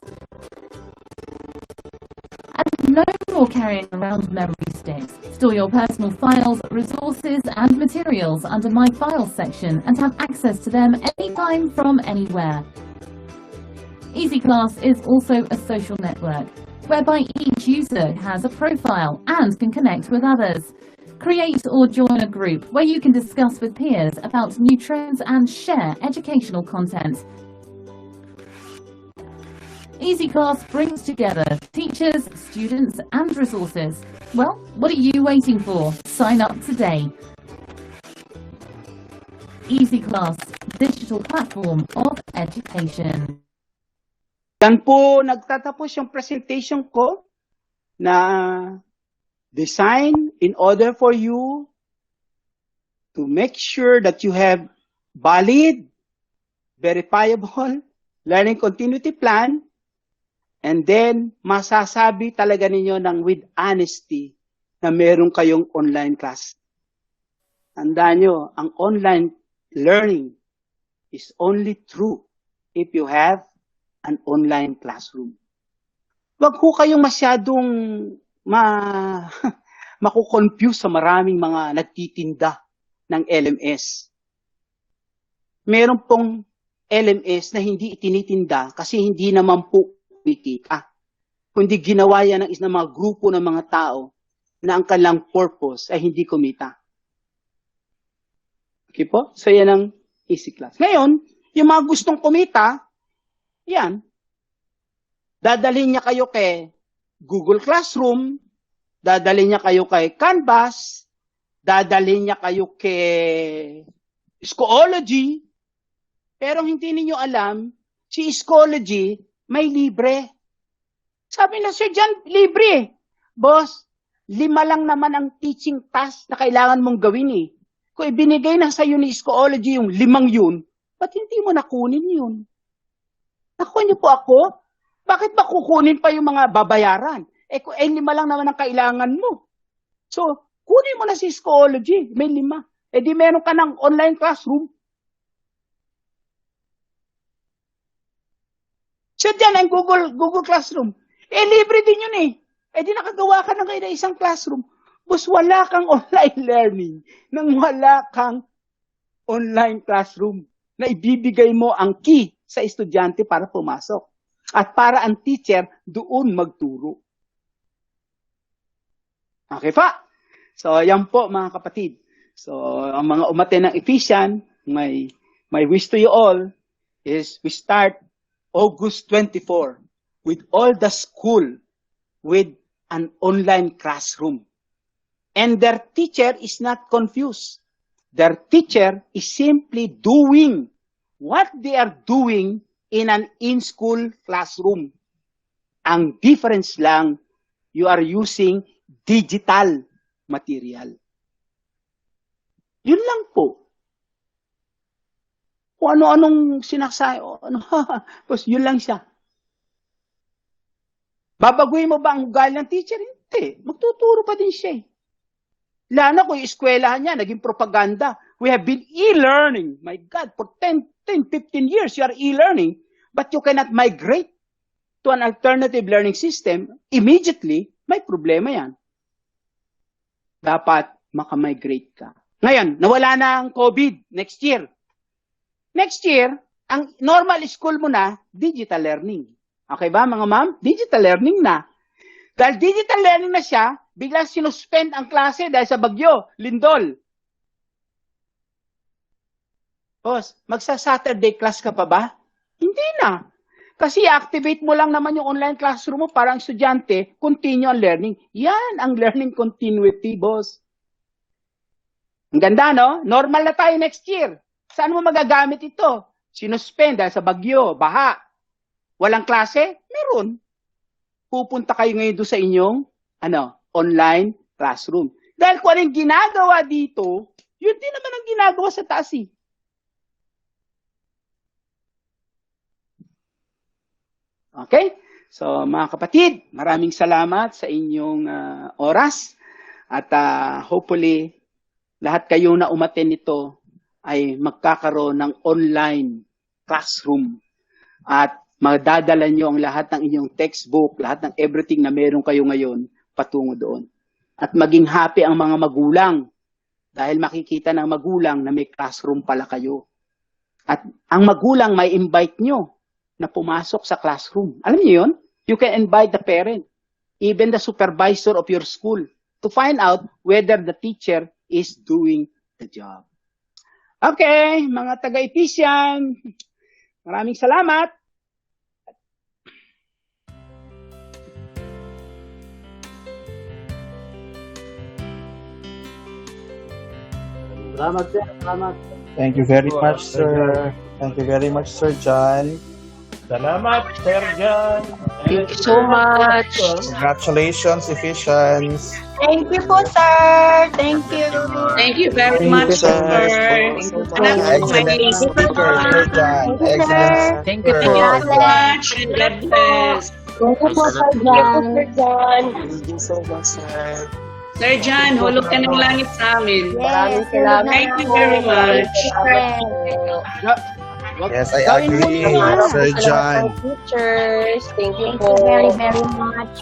And no more carrying around memory sticks. Store your personal files, resources, and materials under My Files section and have access to them anytime from anywhere. EasyClass is also a social network, whereby each user has a profile and can connect with others. Create or join a group where you can discuss with peers about new trends and share educational content. EasyClass brings together teachers, students, and resources. Well, what are you waiting for? Sign up today. EasyClass, digital platform of education. Yan po nagtatapos yung presentation ko na design in order for you to make sure that you have valid, verifiable learning continuity plan, and then masasabi talaga ninyo ng with honesty na meron kayong online class. Tandaan nyo, ang online learning is only true if you have an online classroom. Huwag ko kayong masyadong makukonfuse sa maraming mga nagtitinda ng LMS. Meron pong LMS na hindi itinitinda kasi hindi naman po kumikita. Kundi ginawa yan ng mga grupo ng mga tao na ang kanilang purpose ay hindi kumita. Okay po? So yan ang easy class. Ngayon, yung mga gustong kumita, yan. Dadalhin niya kayo kay Google Classroom, dadalhin niya kayo kay Canvas, dadalhin niya kayo kay Schoology, pero hindi niyo alam, si Schoology may libre. Sabi na, Sir John, libre. Boss, 5 lang naman ang teaching task na kailangan mong gawin eh. Kung ibinigay na sa iyo ni Schoology yung 5 yun, ba't hindi mo nakunin yun? Nakuha niyo po ako? Bakit ba kukunin pa yung mga babayaran? 5 lang naman ang kailangan mo. So, kunin mo na si Schoology. May 5. Di meron ka ng online classroom. So, dyan ang Google Classroom. Libre din yun eh. Di nakagawa ka na kayo ng isang classroom. Bus, wala kang online learning nang wala kang online classroom na ibibigay mo ang key sa estudyante para pumasok. At para ang teacher doon magturo. Okay pa? So, yan po mga kapatid. So, ang mga umaten ng Ephesians, my wish to you all is we start August 24 with all the school with an online classroom. And their teacher is not confused. Their teacher is simply doing what they are doing in an in-school classroom. Ang difference lang, you are using digital material. Yun lang po. Kung ano-anong sinasayo, tapos yun lang siya. Babaguhin mo ba ang ugali ng teacher? Hindi. Magtuturo pa din siya eh. Lalo na kung yung eskwelahan niya, naging propaganda. We have been e-learning. My God, for 10, 15 years, you are e-learning. But you cannot migrate to an alternative learning system. Immediately, may problema yan. Dapat makamigrate ka. Ngayon, nawala na ang COVID next year. Next year, ang normal school mo na, digital learning. Okay ba mga ma'am? Digital learning na. Dahil digital learning na siya, biglang sinuspend ang klase dahil sa bagyo, lindol. Boss, magsa-Saturday class ka pa ba? Hindi na. Kasi activate mo lang naman yung online classroom mo para ang estudyante continue ang learning. Yan ang learning continuity, boss. Ang ganda, no? Normal na tayo next year. Saan mo magagamit ito? Sinuspend dahil sa bagyo, baha. Walang klase? Meron. Pupunta kayo ngayon doon sa inyong online classroom. Dahil kung anong ginagawa dito, yun din naman ang ginagawa sa taas eh. Okay? So, mga kapatid, maraming salamat sa inyong oras. At hopefully, lahat kayo na umaten nito ay magkakaroon ng online classroom. At madadala nyo ang lahat ng inyong textbook, lahat ng everything na meron kayo ngayon patungo doon. At maging happy ang mga magulang dahil makikita ng magulang na may classroom pala kayo. At ang magulang may invite nyo na pumasok sa classroom. Alam niyo yun? You can invite the parent, even the supervisor of your school, to find out whether the teacher is doing the job. Okay, mga taga-Ephesians, maraming salamat. Salamat, sir. Salamat. Thank you very much, sir. Thank you very much, Sir John. Salamat, Sir John. Thank you so much. Congratulations, Ephesians. Thank you po, sir. Thank you. Thank you very Thank much, you, sir. sir. Excellent speaker, Sir John. Excellent Thank you speaker. so much and God bless. Thank you po, Sir John. Sir John, hulog ka ng langit sa amin. Maraming salamat. Thank you very much. Yes, I Gawin mo agree, na. Sir John. Teachers, thank you Thank po. you very, very much.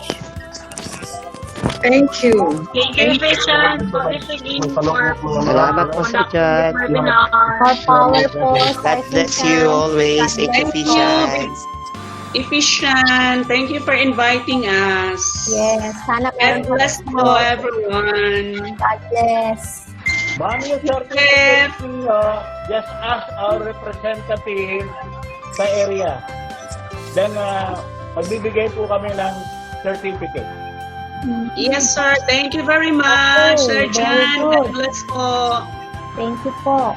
Thank you. Thank you, Vision, for listening for Salamat po, Sir John. webinar. More power po, God bless you always. Thank you, Visions. Efficient. Thank you for inviting us. Yes, sana God meron po. bless po, everyone. God bless. Ma'am, yung certificate ninyo, just ask our representative sa area. Then, magbibigay po kami ng certificate. Yes, sir. Thank you very much, Sir Okay, very John. good. God bless po. Thank you po.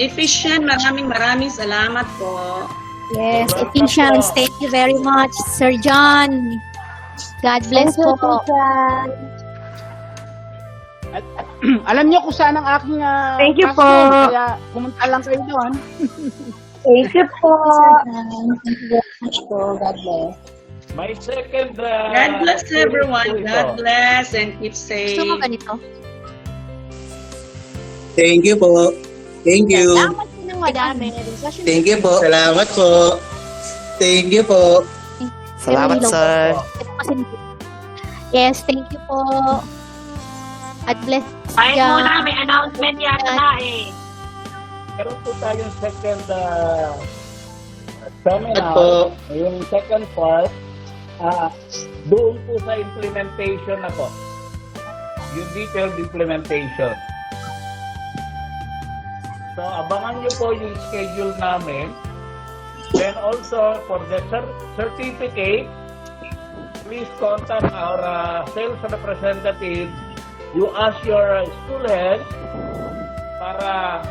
Efficient. Maraming salamat po. Yes, Welcome Ephesians, po. thank you very much, Sir John. God bless po. Alam niyo kung saan ang aking Thank you po. classroom, kaya pumunta lang kayo doon. Thank you po. Thank you very much po. God bless. My second... God bless everyone. po ito. God bless and keep Gusto safe. mo ganito? Thank you po. Thank you. Salamat po ng madami. Thank you po. Salamat po. Thank you po. Salamat, sir. Yes, thank you po. God bless Kahit you. muna, may announcement yata na eh. Meron po tayong second Salamat seminar. po. Yung second part, doon po sa implementation na po. Yung detailed implementation. So, abangan nyo po yung schedule namin. Then also, for the certificate, please contact our sales representative. You ask your school head para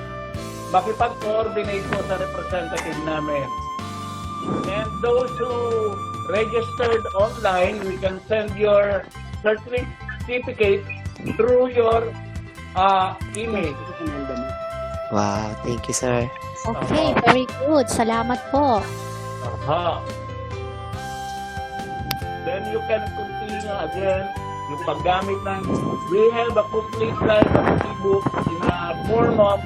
makipag-coordinate po sa representative namin. And those who registered online, we can send your certificate through your email. Wow, thank you, sir. Okay, very good. Salamat po. Aha. Then you can continue again yung paggamit ng we have a complete life of ebook in a form of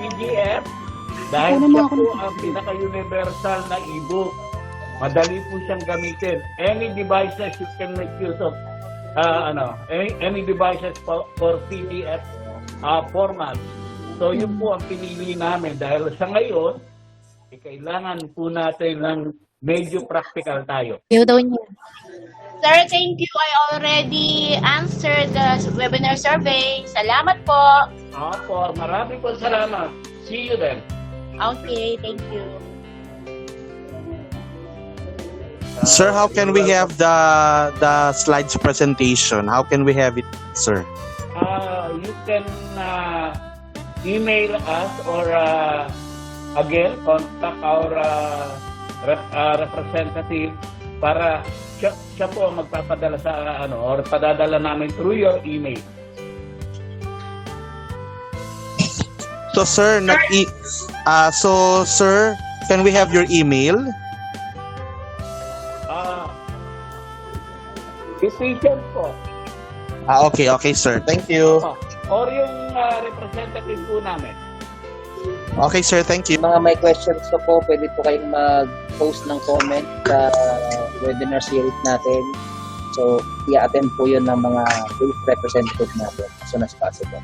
PDF dahil siya po ang pinaka-universal na ebook. Madali po siyang gamitin. Any devices you can make use of any devices for PDF format. So yun po ang pinili namin dahil sa ngayon kailangan po natin ng medyo practical tayo. Ayaw daw niya. Sir, thank you. I already answered the webinar survey. Salamat po. Opo, marami po salamat. See you then. Okay, thank you. Sir, how can we have the slides presentation? How can we have it, sir? You can email us or again contact our representative para siya po ang magpapadala sa or padadala namin through your email. So, sir, sir, can we have your email? Efficient po. Okay, sir. Thank you. Or yung representative po namin. Okay, sir. Thank you. Mga may questions ko po, pwede po kayong mag-post ng comment sa webinar series natin. So, i-attend po yun ng mga booth representative natin as soon as possible.